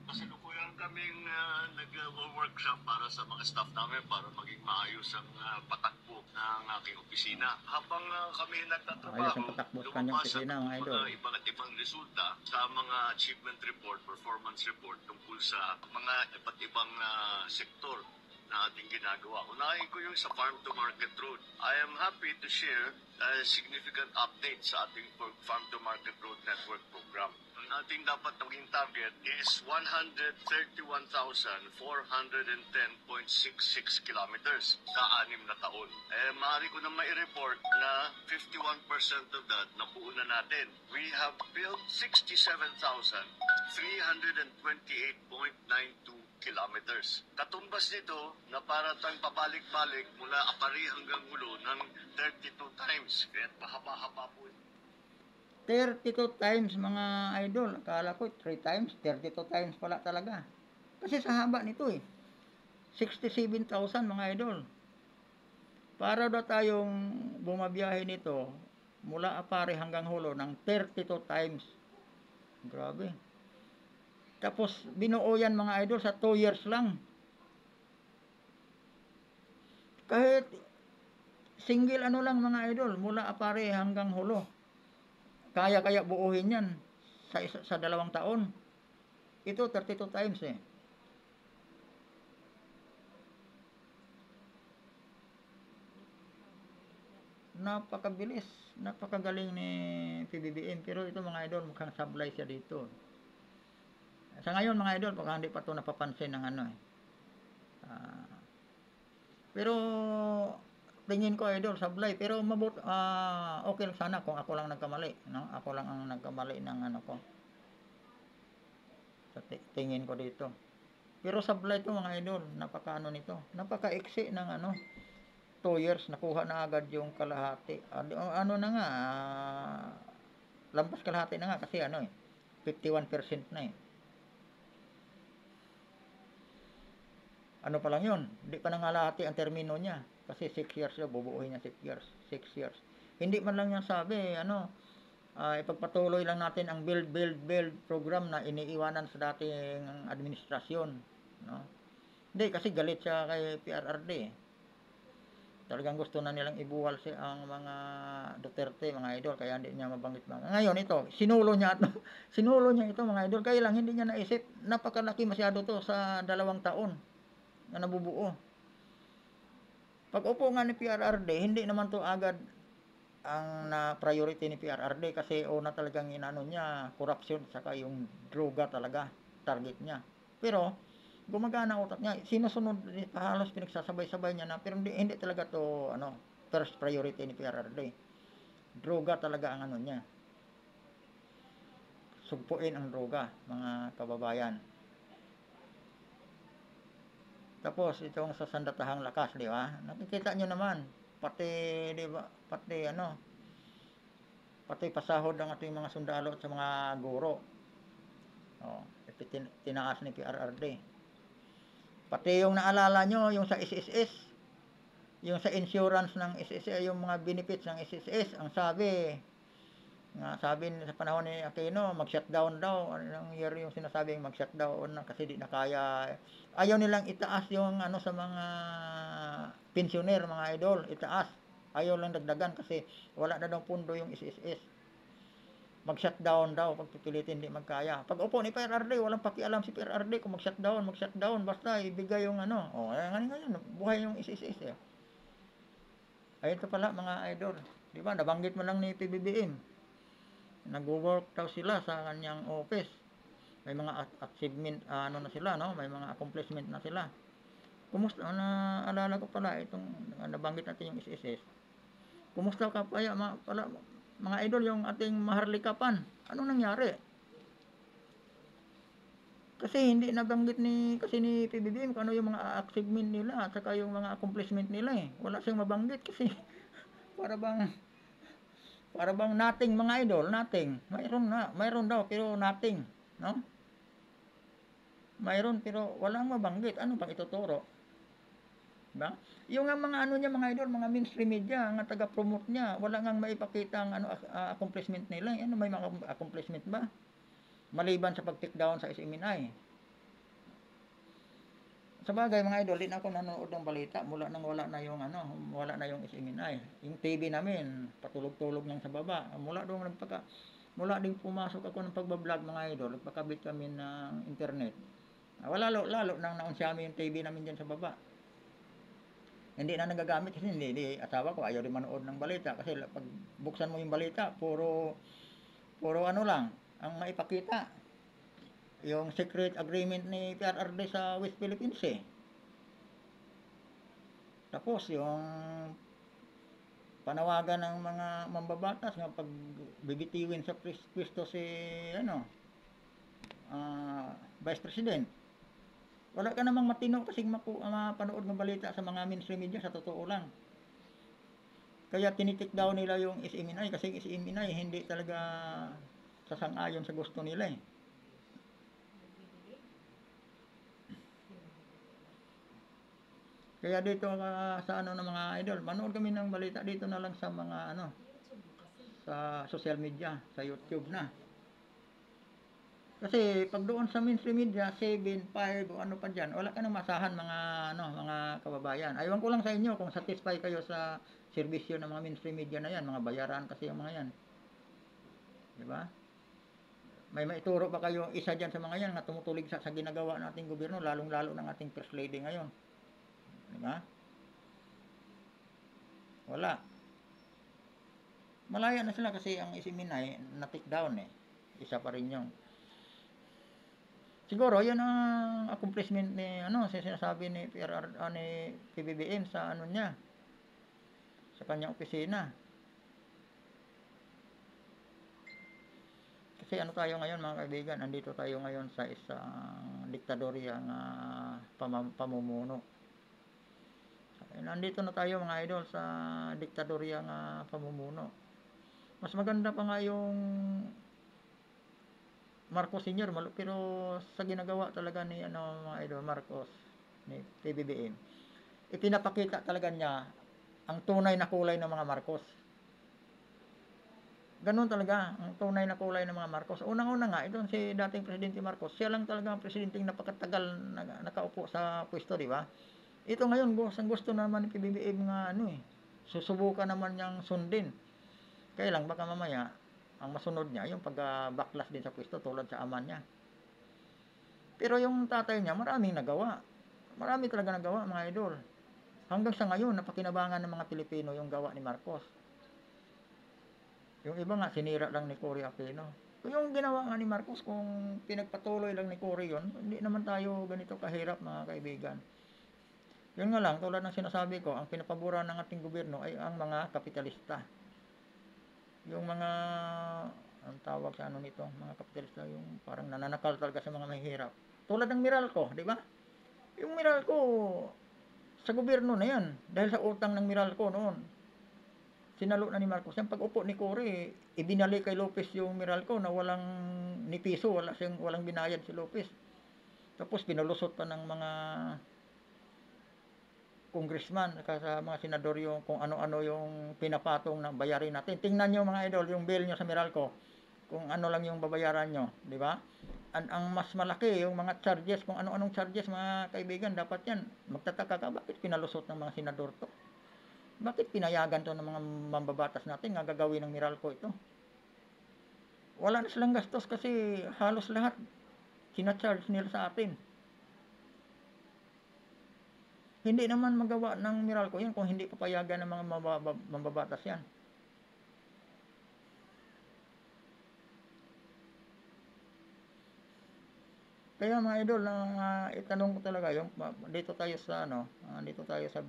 Kasalukuyan kaming nag-workshop para sa mga staff namin para maging maayos ang patakbo ng aking opisina. Habang kami Ayos nagtatrabaho, ang patakbo sa kanyang lumabas opisina, ang mga idol. mga iba't ibang resulta sa mga achievement report, performance report tungkol sa mga iba't ibang sektor na ating ginagawa. Unahin ko yung sa Farm to Market Road. I am happy to share significant updates sa ating Farm to Market Road Network program. Ang ating dapat maging target is 131,410.66 kilometers sa 6 na taon. Maaari ko na mai-report na 51% of that nabuo na natin. We have built 67,328.92 kilometers. Katumbas nito na para tayong pabalik-balik mula Apari hanggang Hulo ng 32 times. Kaya mahaba-haba po. 32 times mga idol. Akala ko 3 times, 32 times pala talaga. Kasi sa haba nito 67,000 mga idol. Para daw tayong bumabiyahe nito mula Apare hanggang Hulo ng 32 times. Grabe. Tapos binuo yan mga idol sa 2 years lang. Kahit single lang mga idol, mula Apare hanggang Hulo, kaya buuhin yan sa 2 taon. Ito 32 times Napakabilis, napakagaling ni PBBM. Pero ito mga idol, mukhang sablay siya dito. Sa ngayon mga idol, baka hindi pa ito napapansin ng pero tingin ko idol, sablay. Pero okay lang sana kung ako lang nagkamali, no? Ako lang ang nagkamali ng ko. Sa tingin ko dito. Pero sablay ito mga idol, napakaano nito. Napakaiksi ng 2 years, nakuha na agad yung kalahati. Na nga, lampas kalahati na nga kasi 51% na Ano pa lang yun, hindi pa nangalahati ang termino niya. Kasi 6 years yun, bubuuhin niya 6 years. Hindi man lang niya sabi, ipagpatuloy lang natin ang build program na iniiwanan sa dating administrasyon. No? Hindi, kasi galit siya kay PRRD. Talagang gusto na nilang ibuwal ang mga Duterte, mga idol, kaya hindi niya mabanggit mga. Ngayon ito, sinulo niya ito mga idol, kaya lang hindi niya naisip, napakalaki masyado to sa 2 taon na nabubuo. Pag upo nga ni PRRD, hindi naman to agad ang na-priority ni PRRD kasi una talagang inano niya, corruption, saka yung droga talaga, target niya. Pero, gumagana utak niya, sinusunod, halos pinagsasabay-sabay niya na, pero hindi talaga to, first priority ni PRRD. Droga talaga ang ano niya. Sugpuin ang droga, mga kababayan. Tapos itong sa sandatahang lakas, di ba? Nakikita nyo naman, pati, di ba, pati pasahod ng ating mga sundalo at sa mga guro. Oh, tinaas ni PRRD. Pati yung naalala nyo, yung sa SSS, yung sa insurance ng SSS, yung mga benefits ng SSS, ang sabi sa panahon ni Aquino, mag-shutdown daw. Anong year yung sinasabing mag-shutdown na kasi di na kaya. Ayaw nilang itaas yung ano sa mga pensioner, mga idol, itaas. Ayaw lang dagdagan kasi wala na daw pundo yung SSS. Mag-shutdown daw pag pipilitin di magkaya. Pag upo ni PRRD, walang pakialam si PRRD kung mag-shutdown, basta ibigay yung ano. Oh, ngayon, buhay yung SSS eh. Ayun to pala mga idol. Di ba? Nabanggit mo lang ni PBBM. Nag-work daw sila sa kanyang office. May mga achievement, na sila, no? May mga accomplishment na sila. Kumusta, naalala ko pala, itong nabanggit natin yung SSS. Kumusta ka pa mga idol, yung ating maharlikapan? Anong nangyari? Kasi hindi nabanggit ni PBBM kung ano yung mga achievement nila at saka yung mga accomplishment nila eh. Wala siyang mabanggit kasi para bang nothing mga idol, nothing. Mayroon daw pero nothing, no? Mayroon pero walang mabanggit. Ano bang ituturo? Diba? Yung mga ano niya mga idol, mga mainstream media, ang taga-promote niya, wala ngang maipakita ang accomplishment nila. Ano may mga accomplishment ba? Maliban sa pag-take down sa SMNI. Sa bagay mga idol, din ako nanonood ng balita mula nang wala na yung SMNI. Yung TV namin, patulog-tulog lang sa baba. Mula din pumasok ako ng pagbablog mga idol, nagpakabit kami ng internet. Lalo nang naunsyahan yung TV namin diyan sa baba. Hindi na nagagamit kasi hindi asawa ko ayaw rin manood ng balita kasi pag buksan mo yung balita, puro ano lang ang maipakita. Yung secret agreement ni PRRD sa West Philippines eh. Tapos yung panawagan ng mga mambabatas nga pag bibitiwin sa pwesto si Vice President. Wala ka namang matino kasi mapanood ng balita sa mga mainstream media sa totoo lang. Kaya tinitik daw nila yung SMNI kasi SMNI hindi talaga sasang-ayon sa gusto nila eh. Kaya dito sa ng mga idol, manood kami ng balita dito na lang sa mga sa social media, sa YouTube na. Kasi pag doon sa mainstream media, 7, 5 o ano pa diyan, wala ka nang masahan mga kababayan. Aywan ko lang sa inyo kung satisfied kayo sa serbisyo ng mga mainstream media na yan, mga bayaran kasi yung mga yan. Di ba? May maituro pa kayo isa diyan sa mga yan na tumutulig sa ginagawa ng ating gobyerno, lalong-lalo ng ating First Lady ngayon. Diba? Wala. Malaya na sila kasi ang SMNI na-take down eh. Isa pa rin yung. Siguro yan ang accomplishment ni sinasabi ni ni PBBM sa niya. Sa kanyang opisina. Kasi tayo ngayon mga kaibigan, andito tayo ngayon sa isang diktadorya ng pamumuno. Nandito na tayo mga idol sa diktadorya ng pamumuno. Mas maganda pa nga yung Marcos Sr. pero sa ginagawa talaga ni mga idol Marcos ni PBBM, ipinapakita talaga niya ang tunay na kulay ng mga Marcos. Ganun talaga ang tunay na kulay ng mga Marcos. Unang-una nga ito si dating Presidente Marcos, siya lang talaga ang presidenteng napakatagal nakaupo sa pwesto, di ba? Ito ngayon, gusto naman ni PBBM nga susubukan naman niyang sundin. Kaya lang baka mamaya ang masunod niya yung pag-backlash din sa pwesto tulad sa ama niya. Pero yung tatay niya maraming nagawa. Marami talaga nagawa mga idol. Hanggang sa ngayon napakinabangan ng mga Pilipino yung gawa ni Marcos. Yung iba nga sinira lang ni Cory Aquino. Yung ginawa nga ni Marcos kung pinagpatuloy lang ni Cory yun, hindi naman tayo ganito kahirap mga kaibigan. Yun nga lang, tulad ng sinasabi ko, ang pinapaboran ng ating gobyerno ay ang mga kapitalista. Yung mga, ang tawag sa ano nito, mga kapitalista, yung parang nananakal talaga sa mga mahihirap. Tulad ng Meralco, di ba? Yung Meralco, sa gobyerno na yan, dahil sa utang ng Meralco noon. Sinalo na ni Marcos. Yung pag-upo ni Cory, ibinalik kay Lopez yung Meralco na walang ni piso, walang binayad si Lopez. Tapos pinulusot pa ng mga congressman sa mga senador yung kung ano-ano yung pinapatong na bayarin natin. Tingnan nyo mga idol, yung bill nyo sa Meralco, kung ano lang yung babayaran nyo, di ba? Ang mas malaki yung mga charges, kung ano-anong charges mga kaibigan, dapat yan. Magtataka ka, bakit pinalusot ng mga senador to? Bakit pinayagan to ng mga mambabatas natin nga gagawin ng Meralco ito? Wala na silang gastos kasi halos lahat sinacharge nila sa atin. Hindi naman magawa ng Meralco yan kung hindi papayagan ng mga mambabatas yan. Kaya mga idol, itanong ko talaga yung dito tayo sa dito tayo sa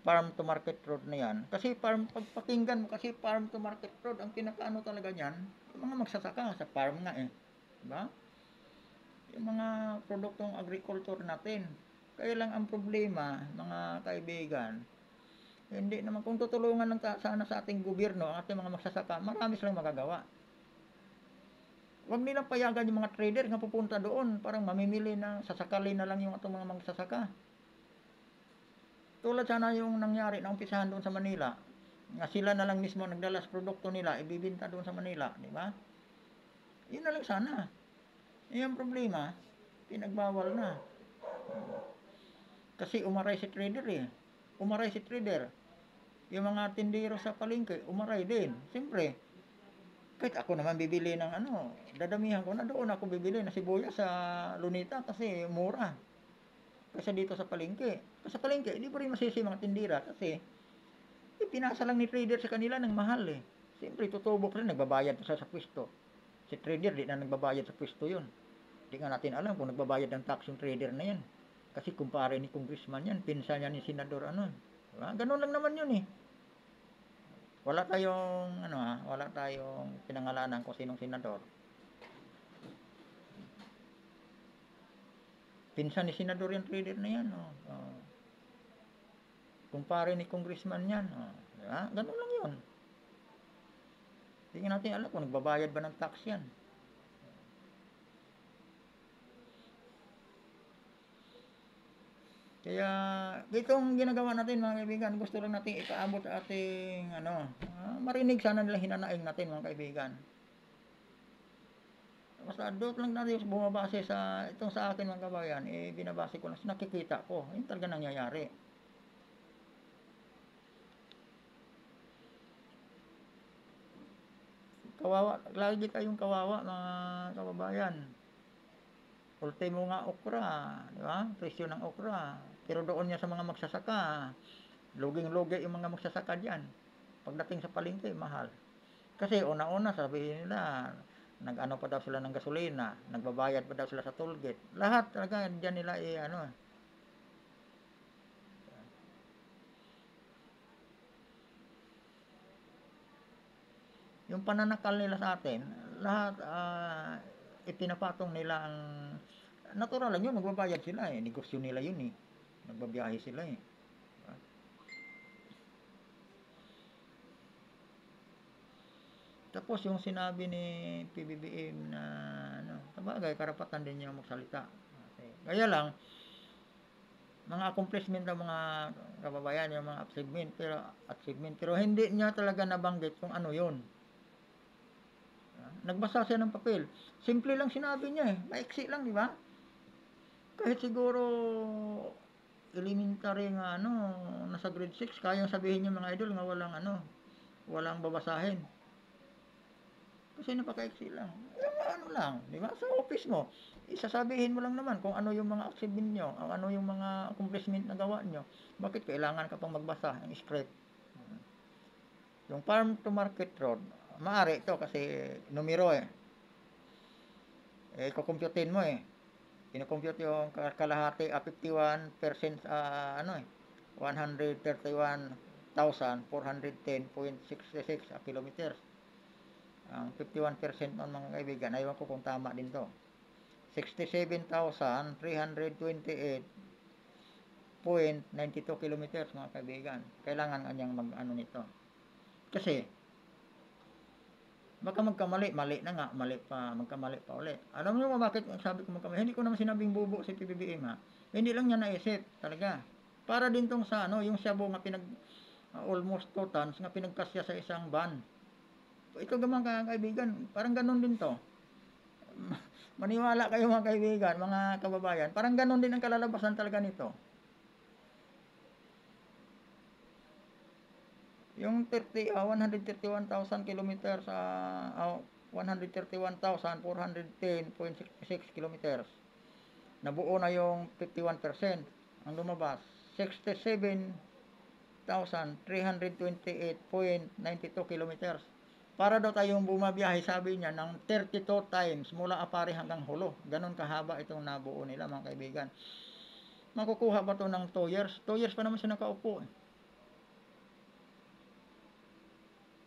farm to market road na yan. Kasi pagpakinggan mo kasi farm to market road, ang pinakaano talaga niyan, yung mga magsasaka sa farm nga eh. Diba? Yung mga produktong agriculture natin. Kaya lang ang problema, mga kaibigan, hindi naman kung tutulungan lang sana sa ating gobyerno, ang ating mga magsasaka, marami silang magagawa. Huwag nilang payagan yung mga trader nga pupunta doon, parang mamimili na, sasakali na lang yung atong mga magsasaka. Tulad sana yung nangyari na umpisahan doon sa Manila, nga sila na lang mismo nagdala sa produkto nila, ibibinta doon sa Manila, di ba? Yun na lang sana. Yung problema, pinagbawal na. Kasi umaray si trader eh. Umaray si trader. Yung mga tindero sa palengke, umaray din. Siyempre, kahit ako naman bibili ng dadamihan ko na doon ako bibili na sibuyas sa Lunita kasi mura. Kasi dito sa palengke. Kasi sa palengke, hindi pa rin masisi mga tindera kasi pinasa lang ni trader sa kanila ng mahal eh. Siyempre, tutubo pa rin, nagbabayad pa sa pwesto. Si trader, di na nagbabayad sa pwesto yun. Di nga natin alam kung nagbabayad ng tax yung trader na yan. Kasi kumpare ni congressman yan, pinsan niya ni senador Diba? Ganun lang naman yun eh. Wala tayong pinangalanan kung sinong senador. Pinsan ni senador yung trader na yan. Kumpare ni congressman yan. Diba? Ganun lang yun. Hindi natin alam kung nagbabayad ba ng tax yan. Kaya itong ginagawa natin mga kaibigan, gusto lang natin ipaabot sa ating marinig sana nila hinanaing natin mga kaibigan. Basta doon lang natin bumabase sa itong sa akin mga kabayan, binabase ko lang sa nakikita ko. Yun talaga nangyayari. Kawawa, lagi kayong kawawa mga kababayan. Ultimo nga okra, di ba? Presyo ng okra. Pero doon niya sa mga magsasaka, luging-lugi yung mga magsasaka diyan. Pagdating sa palengke, mahal. Kasi una-una sabihin nila, nag-ano pa daw sila ng gasolina, nagbabayad pa daw sila sa toll gate. Lahat talaga diyan nila yung pananakal nila sa atin, lahat ipinapatong nila ang natural lang yun, nagbabayad sila negosyo nila yun nagbabiyahe sila Tapos yung sinabi ni PBBM na sabagay karapatan din niya magsalita. Kaya lang mga accomplishment ng mga kababayan, yung mga achievement pero hindi niya talaga nabanggit kung ano yun. Nagbasa siya ng papel. Simple lang sinabi niya maiksi lang, di ba? Kahit siguro elementary nga nasa grade 6, kayang sabihin niyo mga idol nga walang babasahin. Kasi napakaiksi lang. Yung lang, di ba? Sa office mo, isasabihin mo lang naman kung ano yung mga achievement nyo, ano yung mga accomplishment na gawa nyo. Bakit kailangan ka pang magbasa ng script? Yung farm to market road, maaari ito kasi numero kukumputin mo kino-compute yung kalahati 51% ano 131,410.66 kilometers. Ang 51% nun mga kaibigan, ayaw ko kung tama din to. 67,328.92 kilometers mga kaibigan. Kailangan kanyang mag-ano nito. Kasi baka magkamali, mali na nga, magkamali pa ulit. Alam niyo ba bakit sabi ko magkamali? Hindi ko naman sinabing bubo si PBBM ha. Hindi lang niya naisip talaga. Para din tong sa ano, yung shabu nga almost 2 tons nga pinagkasya sa isang van. Ito mga kaibigan, parang ganun din to. Maniwala kayo mga kaibigan, mga kababayan, parang ganun din ang kalalabasan talaga nito. Yung 131,000 kilometers 131,410.66 kilometers. Nabuo na yung 51%. Ang lumabas, 67,328.92 kilometers. Para daw tayong bumabiyahe, sabi niya, ng 32 times mula Apari hanggang Hulo. Ganon kahaba itong nabuo nila mga kaibigan. Makukuha ba to ng 2 years? 2 years pa naman siya nakaupo.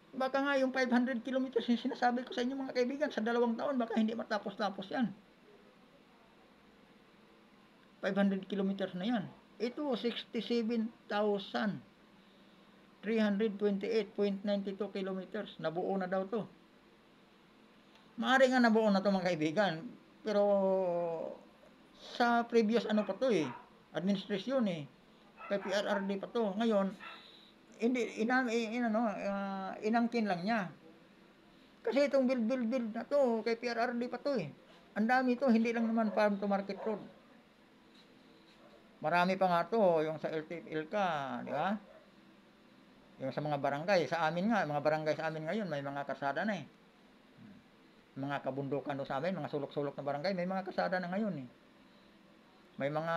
Baka nga yung 500 kilometers yung sinasabi ko sa inyo mga kaibigan, sa 2 taon, baka hindi matapos-tapos yan. 500 kilometers na yan. Ito, 67,328.92 kilometers. Nabuo na daw to. Maaari nga nabuo na to mga kaibigan. Pero sa previous ano pa to administrasyon kay PRRD pa to. Ngayon, hindi inangkin lang niya. Kasi itong build na to kay PRRD pa to Ang dami to, hindi lang naman farm to market road. Marami pa nga to, yung sa LTFL-ka, di ba? Yung sa mga barangay, sa amin nga, mga barangay sa amin ngayon, may mga kasada na Mga kabundukan do sa amin, mga sulok-sulok na barangay, may mga kasada na ngayon May mga,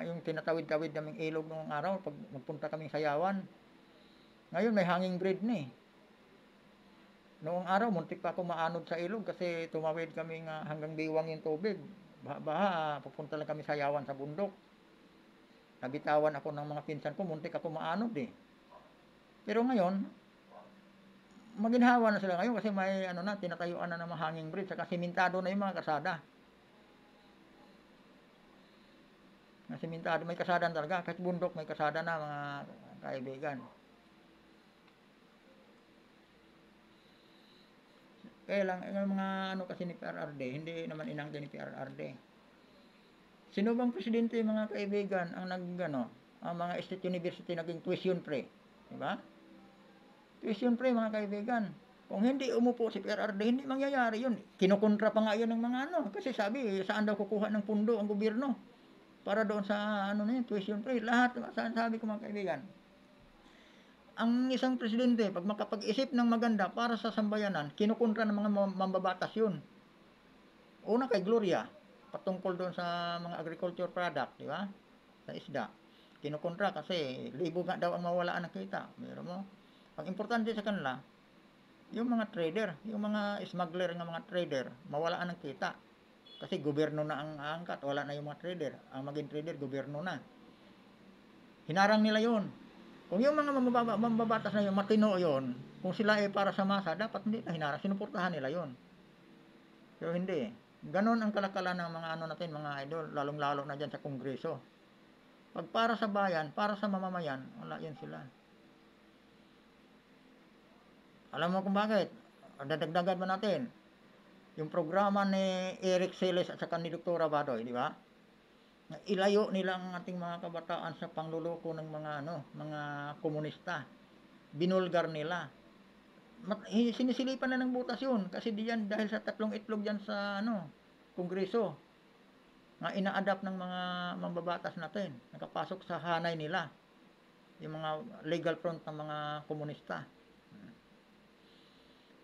yung tinatawid-tawid naming ilog nung araw, pag magpunta kaming sayawan. Ngayon, may hanging bridge na Noong araw, muntik pa ako maanod sa ilog kasi tumawid kami hanggang diwang yung tubig. Baha, pupunta lang kami sayawan sa bundok. Nabitawan ako ng mga pinsan ko, muntik ako maanod Pero ngayon, maginhawa na sila ngayon kasi may tinatayuan na ng hanging bridge saka simentado na yung mga kasada. Simentado, may kasada talaga, kahit bundok may kasada na mga kaibigan. Kaya lang, yung mga kasi ni PRRD, hindi naman inangkin ni PRRD. Sino bang presidente mga kaibigan ang ang mga state university naging tuition free? Diba? Tuition free mga kaibigan. Kung hindi umupo si PRRD, hindi mangyayari yun. Kinukontra pa nga yun ng mga Kasi sabi, saan daw kukuha ng pundo ang gobyerno? Para doon sa tuition free. Lahat, saan sabi ko mga kaibigan. Ang isang presidente, pag makapag-isip ng maganda para sa sambayanan, kinukontra ng mga mambabatas yun. Una kay Gloria, patungkol doon sa mga agriculture product, di ba? Sa isda. Kinukontra kasi libo nga daw ang mawalaan ng kita. Meron mo? Ang importante sa kanila, yung mga trader, yung mga smuggler ng mga trader, mawalaan ng kita. Kasi gobyerno na ang angkat, wala na yung mga trader. Ang maging trader, gobyerno na. Hinarang nila yon. Kung yung mga mambabatas na yun, matino yun, kung sila para sa masa, dapat hindi na hinarang. Sinuportahan nila yon. Pero hindi Ganon ang kalakalan ng mga natin, mga idol, lalong-lalo na dyan sa kongreso. Pag para sa bayan, para sa mamamayan, wala yan sila. Alam mo kung bakit? Dadagdagan ba natin? Yung programa ni Eric Celes at saka ni Dr. Badoy, di ba? Ilayo nila ang ating mga kabataan sa pangluloko ng mga komunista. Binulgar nila. Sinisilipan na ng butas yun kasi diyan dahil sa 3 itlog diyan sa kongreso nga ina-adapt ng mga mambabatas natin, nakapasok sa hanay nila yung mga legal front ng mga komunista.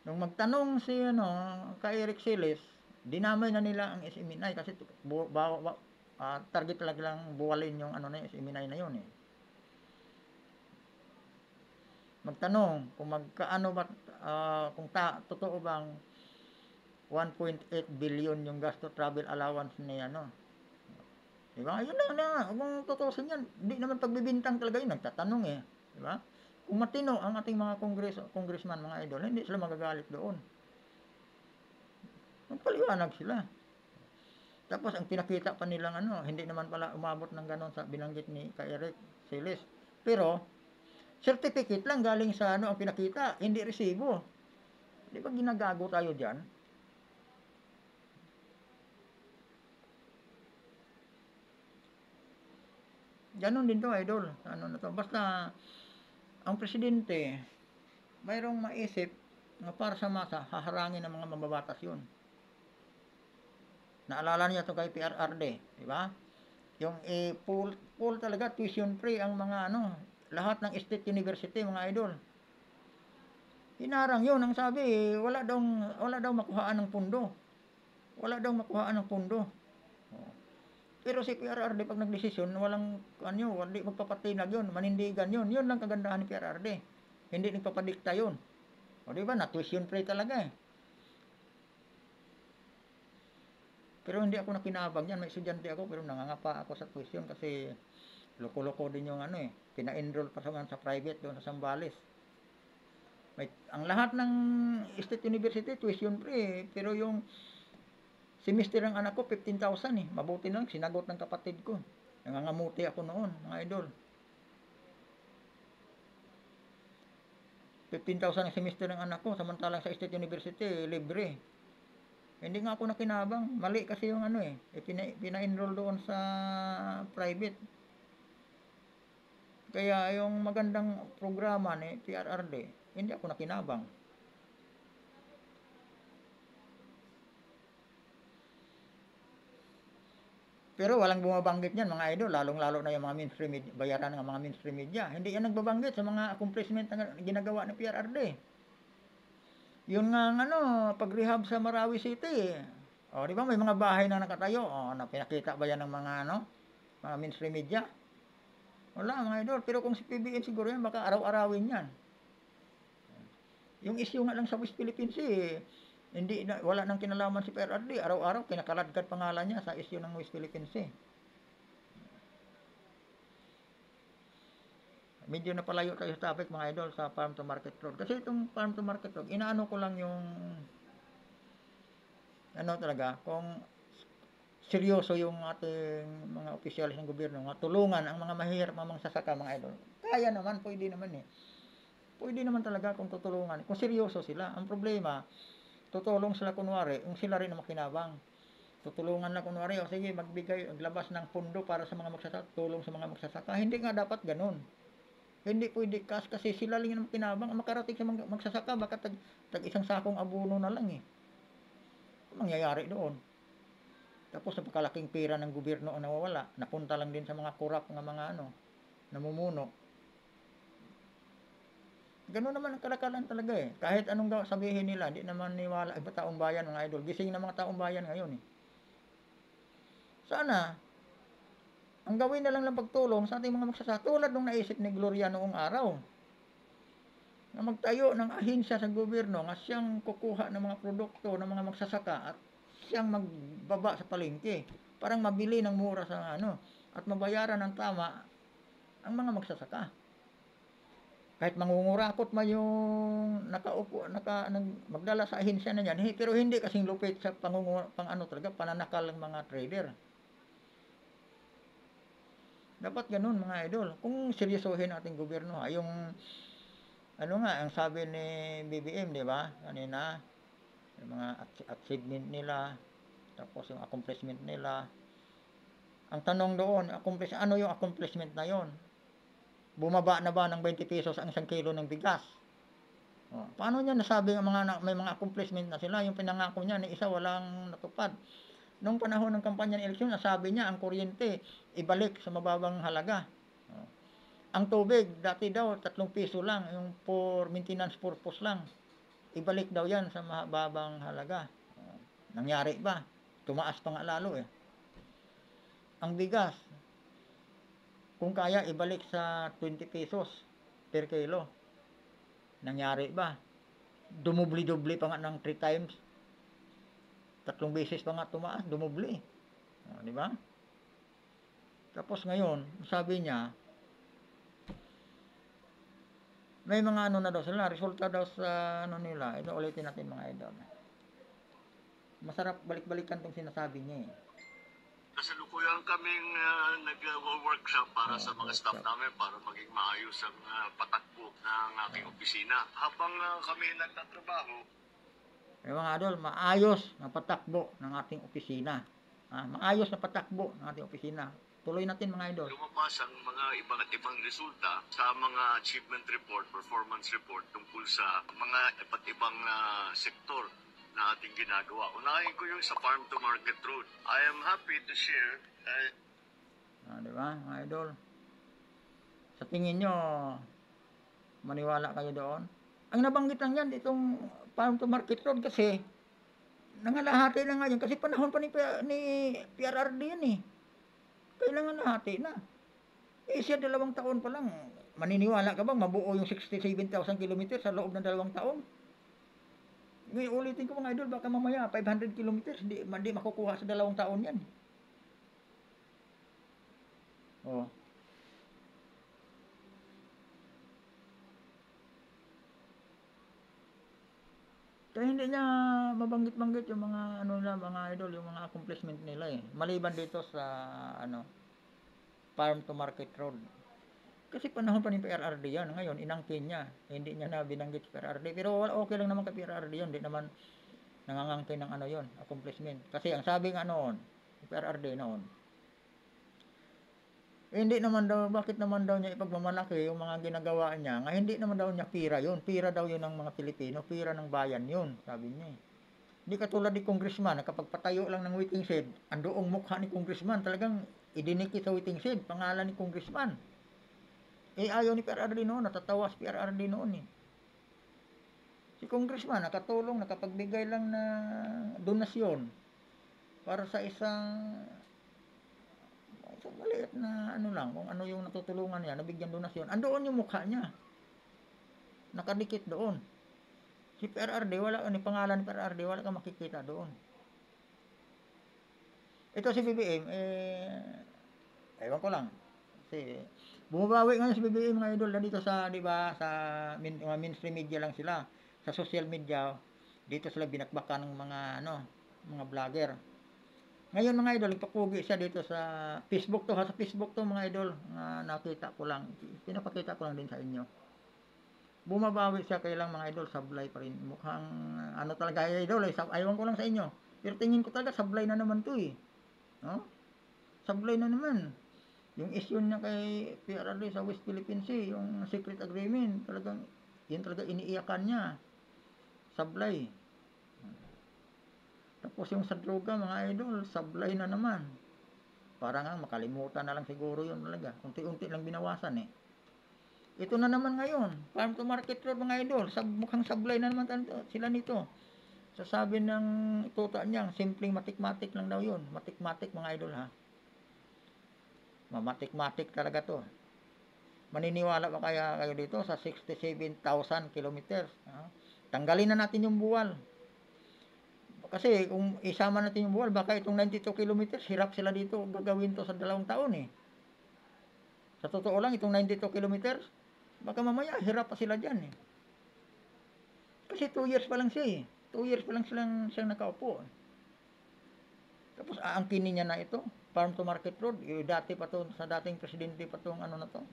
Nung magtanong si kay Eric Celes, dinamay na nila ang SMNI kasi target talaga lang buwalin yung SMNI na yun Magtanong kung magkaano ba kung totoo bang 1.8 billion yung gasto travel allowance ni Di ba? Yun lang na, kung tutusin yan, hindi naman pagbibintang talaga yun, nagtatanong eh. Di ba? Kung matino ang ating mga congressman, mga idol, hindi sila magagalit doon. Magpaliwanag sila. Tapos ang pinakita pa nilang ano, hindi naman pala umabot ng ganon sa binanggit ni Eric Silis. Pero, certificate lang galing sa ano ang pinakita, hindi resibo. Di ba ginagago tayo dyan? Ganon din to, idol. Ano na to? Basta, ang presidente, mayroong maisip na para sa masa, haharangin ng mga mababatas yun. Naalala niya to kay PRRD, di ba? Yung full talaga, tuition free ang mga ano, lahat ng state university, mga idol. Hinarang yun, ang sabi, wala daw makuhaan ng pundo. Wala daw makuhaan ng pundo. Pero si PRRD pag nagdesisyon, walang hindi magpapatinag yun, manindigan yun. Yun lang kagandahan ni PRRD. Hindi nagpapadikta yun. O di ba, na tuition free talaga eh. Pero hindi ako nakinabang yan. May estudyante ako pero nangangapa ako sa tuition kasi loko-loko din yung ano eh. Pina-enroll pa sa private doon sa Zambales. Ang lahat ng state university tuition free eh. Pero yung semester ng anak ko 15,000 eh. Mabuti na lang sinagot ng kapatid ko. Nangangamuti ako noon, mga idol. 15,000 ang semester ng anak ko samantalang sa state university libre. Hindi nga ako nakinabang. Mali kasi yung ano eh. Pina-enroll doon sa private. Kaya yung magandang programa ni PRRD, hindi ako nakinabang. Pero walang bumabanggit niyan mga idol, lalong-lalo na yung mga mainstream media, bayaran ng mga mainstream media. Hindi yan nagbabanggit sa mga accomplishment na ginagawa ni PRRD. Yun nga ano, pag-rehab sa Marawi City. O, di ba may mga bahay na nakatayo? O, pinakita ba yan ng mga mga mainstream media? Wala mga idol, pero kung si PBM siguro yan, baka araw-arawin yan. Yung issue nga lang sa West Philippines wala nang kinalaman si PRRD. Araw-araw, kinakaladkad pangalan niya sa issue ng West Philippines Medyo napalayo tayo sa topic mga idol sa farm to market road. Kasi itong farm to market road, inaano ko lang yung talaga, kung seryoso yung ating mga opisyalis ng gobyerno, tulungan ang mga mahirap mga magsasaka mga idol. Kaya naman, pwede naman Pwede naman talaga kung tutulungan, kung seryoso sila. Ang problema, tutulong sila kunwari, kung sila rin ang makinabang. Tutulungan na kunwari, o sige, maglabas ng pundo para sa mga magsasaka, tulong sa mga magsasaka. Hindi nga dapat ganun. Hindi pwede kasi sila lang yung makinabang. Makarating sa magsasaka, baka tag isang sakong abono na lang mangyayari doon. Tapos napakalaking pera ng gobyerno ang nawawala. Napunta lang din sa mga korap ng mga namumuno. Ganun naman ang kalakalan talaga Kahit anong sabihin nila, hindi naman niwala iba taong bayan mga idol. Gising na mga taong bayan ngayon Sana, ang gawin na lang ng pagtulong sa ating mga magsasaka, tulad nung naisip ni Gloria noong araw, na magtayo ng ahensya sa gobyerno nga siyang kukuha ng mga produkto ng mga magsasaka at siyang magbaba sa palengke. Parang mabili ng mura sa at mabayaran ng tama ang mga magsasaka. Kahit mangungurakot yung magdala sa ahensya na yan, pero hindi kasing lupit sa pananakal ng mga trader. Dapat ganun mga idol. Kung seryosohin ating gobyerno, yung ang sabi ni BBM, di ba? Kanina, yung mga achievement nila, tapos yung accomplishment nila. Ang tanong doon, ano yung accomplishment na yon? Bumaba na ba ng 20 pesos ang 1 kilo ng bigas? Paano niya nasabi may mga accomplishment na sila? Yung pinangako niya, ni isa walang natupad. Nung panahon ng kampanya ng eleksyon, nasabi niya ang kuryente ibalik sa mababang halaga. Ang tubig, dati daw 3 piso lang, yung for maintenance purpose lang. Ibalik daw yan sa mababang halaga. Nangyari ba? Tumaas pa nga lalo Ang bigas, kung kaya ibalik sa 20 pesos per kilo. Nangyari ba? Dumubli-dubli pa nga ng 3 times. 3 beses pa nga tumaas, dumubli. Di ba? Tapos ngayon, sabi niya, may mga ano na daw sila, resulta daw sa ano nila. Ito ulitin natin mga idol. Masarap balik-balikan tong sinasabi niya eh. Kasalukuyan kaming nag-workshop para sa mga staff Workshop. namin para maging maayos ang patakbo ng aking opisina. Habang kami nagtatrabaho, Mga idol, maayos na patakbo ng ating opisina. Maayos na patakbo ng ating opisina. Tuloy natin mga idol. lumabas ang mga ibang at ibang resulta sa mga achievement report, performance report tungkol sa mga iba't ibang sektor na ating ginagawa. Unahin ko yung sa farm to market road. I am happy to share Di ba mga idol? Sa tingin nyo, maniwala kayo doon? Ang nabanggit lang yan, itong farm to market road kasi nangalahati na nga yun kasi panahon pa ni PRRD yan eh. Kailangan lahati na. Siya 2 taon pa lang. Maniniwala ka bang mabuo yung 67,000 kilometers sa loob ng 2 taon? Ngayon ulitin ko mga idol, baka mamaya 500 kilometers, hindi makukuha sa 2 taon yan. Oh. Kaya hindi niya mabanggit-banggit yung mga ano nila, mga idol, yung mga accomplishment nila eh. Maliban dito sa ano, farm to market road. Kasi panahon pa ni PRRD yan. Ngayon, inangkin niya. Hindi niya na binanggit si PRRD. Pero okay lang naman kay PRRD yun. Hindi naman nangangangkin ng ano yon, accomplishment. Kasi ang sabi nga noon, PRRD noon, hindi naman daw, bakit naman daw niya ipagmamalaki yung mga ginagawa niya, nga hindi naman daw niya pira yun. Pira daw yun ng mga Pilipino, pira ng bayan yun, sabi niya. Hindi katulad ni Congressman, na kapag patayo lang ng waiting shed, andoong mukha ni Congressman, talagang idinikit sa waiting shed, pangalan ni Congressman. Ayaw ni PRRD noon, natatawa si PRRD noon eh. Si Congressman, nakatulong, nakapagbigay lang na donasyon para sa isang maliit na ano lang, kung ano yung natutulungan niya, nabigyan donasyon. Andoon yung mukha niya. Nakadikit doon. Si PRRD, wala, ni pangalan ni PRRD, wala kang makikita doon. Ito si BBM, ewan ko lang. Kasi, bumabawi ngayon si BBM mga idol, dito sa, di ba, sa mainstream media lang sila. Sa social media, dito sila binakbakan ng mga, mga vlogger. Ngayon mga idol, ipapugi siya dito sa Facebook to, sa Facebook to mga idol, nakita ko lang, pinapakita ko lang din sa inyo. Bumabawi siya, kailang mga idol, sablay pa rin. Mukhang, ano talaga idol, ayawan ko lang sa inyo. Pero tingin ko talaga, sablay na naman to eh. No? Sablay na naman. Yung issue niya kay PRRD sa West Philippine Sea, yung secret agreement, talagang, yun talaga iniiyakan niya. Sablay. Tapos yung sa droga mga idol, sablay na naman. Para nga makalimutan na lang siguro yun talaga. Unti-unti lang binawasan eh. Ito na naman ngayon, farm to market road mga idol, mukhang sablay na naman sila nito. Sasabi ng tuta niya, simpleng matik-matik lang daw yun. Matik-matik mga idol ha. Mamatik-matik talaga to. Maniniwala ba kaya kayo dito sa 67,000 kilometers? Tanggalin na natin yung buwal. Kasi kung isama natin yung buwal, baka itong 92 kilometers, hirap sila dito gagawin to sa 2 taon eh. Sa totoo lang, itong 92 kilometers, baka mamaya hirap pa sila dyan eh. Kasi 2 years pa lang siya eh. 2 years pa lang siyang nakaupo. Tapos aangkinin niya na ito, farm to market road. Dati pa to, sa dating presidente pa tong ano na to.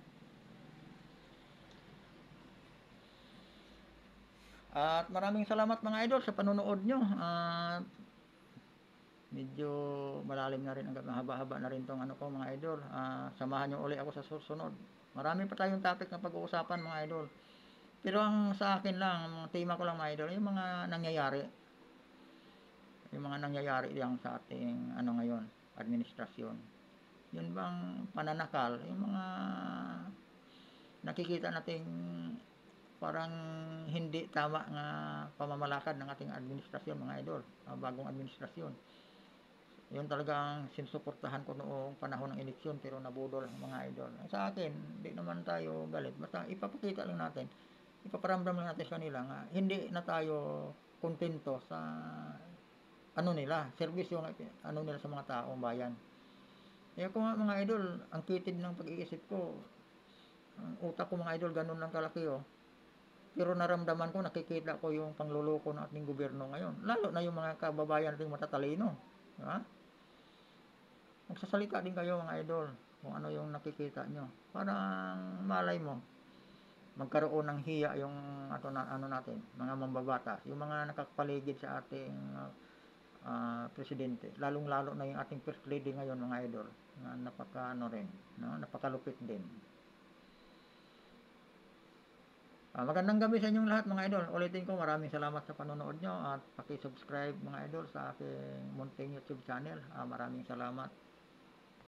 At maraming salamat mga idol sa panonood nyo. Medyo malalim na rin, haba-haba na rin tong ano ko mga idol. Samahan nyo uli ako sa susunod. Marami pa tayong topic na pag-uusapan mga idol. Pero ang sa akin lang, ang tema ko lang mga idol, yung mga nangyayari. Yung mga nangyayari lang sa ating ano ngayon, administrasyon. Yun bang pananakal, yung mga nakikita nating parang hindi tama nga pamamalakad ng ating administrasyon mga idol, bagong administrasyon. Yun talagang sinusuportahan ko noong panahon ng eleksyon pero nabudol mga idol. Sa akin, hindi naman tayo galit. Basta ipapakita lang natin, ipaparamdam lang natin sa kanila nga hindi na tayo kontento sa ano nila, serbisyo ano nila sa mga taong bayan. Eh ako nga mga idol, ang kitid ng pag-iisip ko, ang utak ko mga idol, ganun lang kalaki oh. Pero naramdaman ko, nakikita ko yung pangluloko ng ating gobyerno ngayon. Lalo na yung mga kababayan nating matatalino. Di ba? Magsasalita din kayo mga idol kung ano yung nakikita nyo. Parang malay mo, magkaroon ng hiya yung ano natin, mga mambabatas, yung mga nakapaligid sa ating presidente, lalong-lalo na yung ating first lady ngayon mga idol, na napaka ano rin, no? Napakalupit din. Magandang gabi sa inyong lahat mga idol. Ulitin ko, maraming salamat sa panonood nyo at paki-subscribe mga idol sa aking munting YouTube channel. Maraming salamat.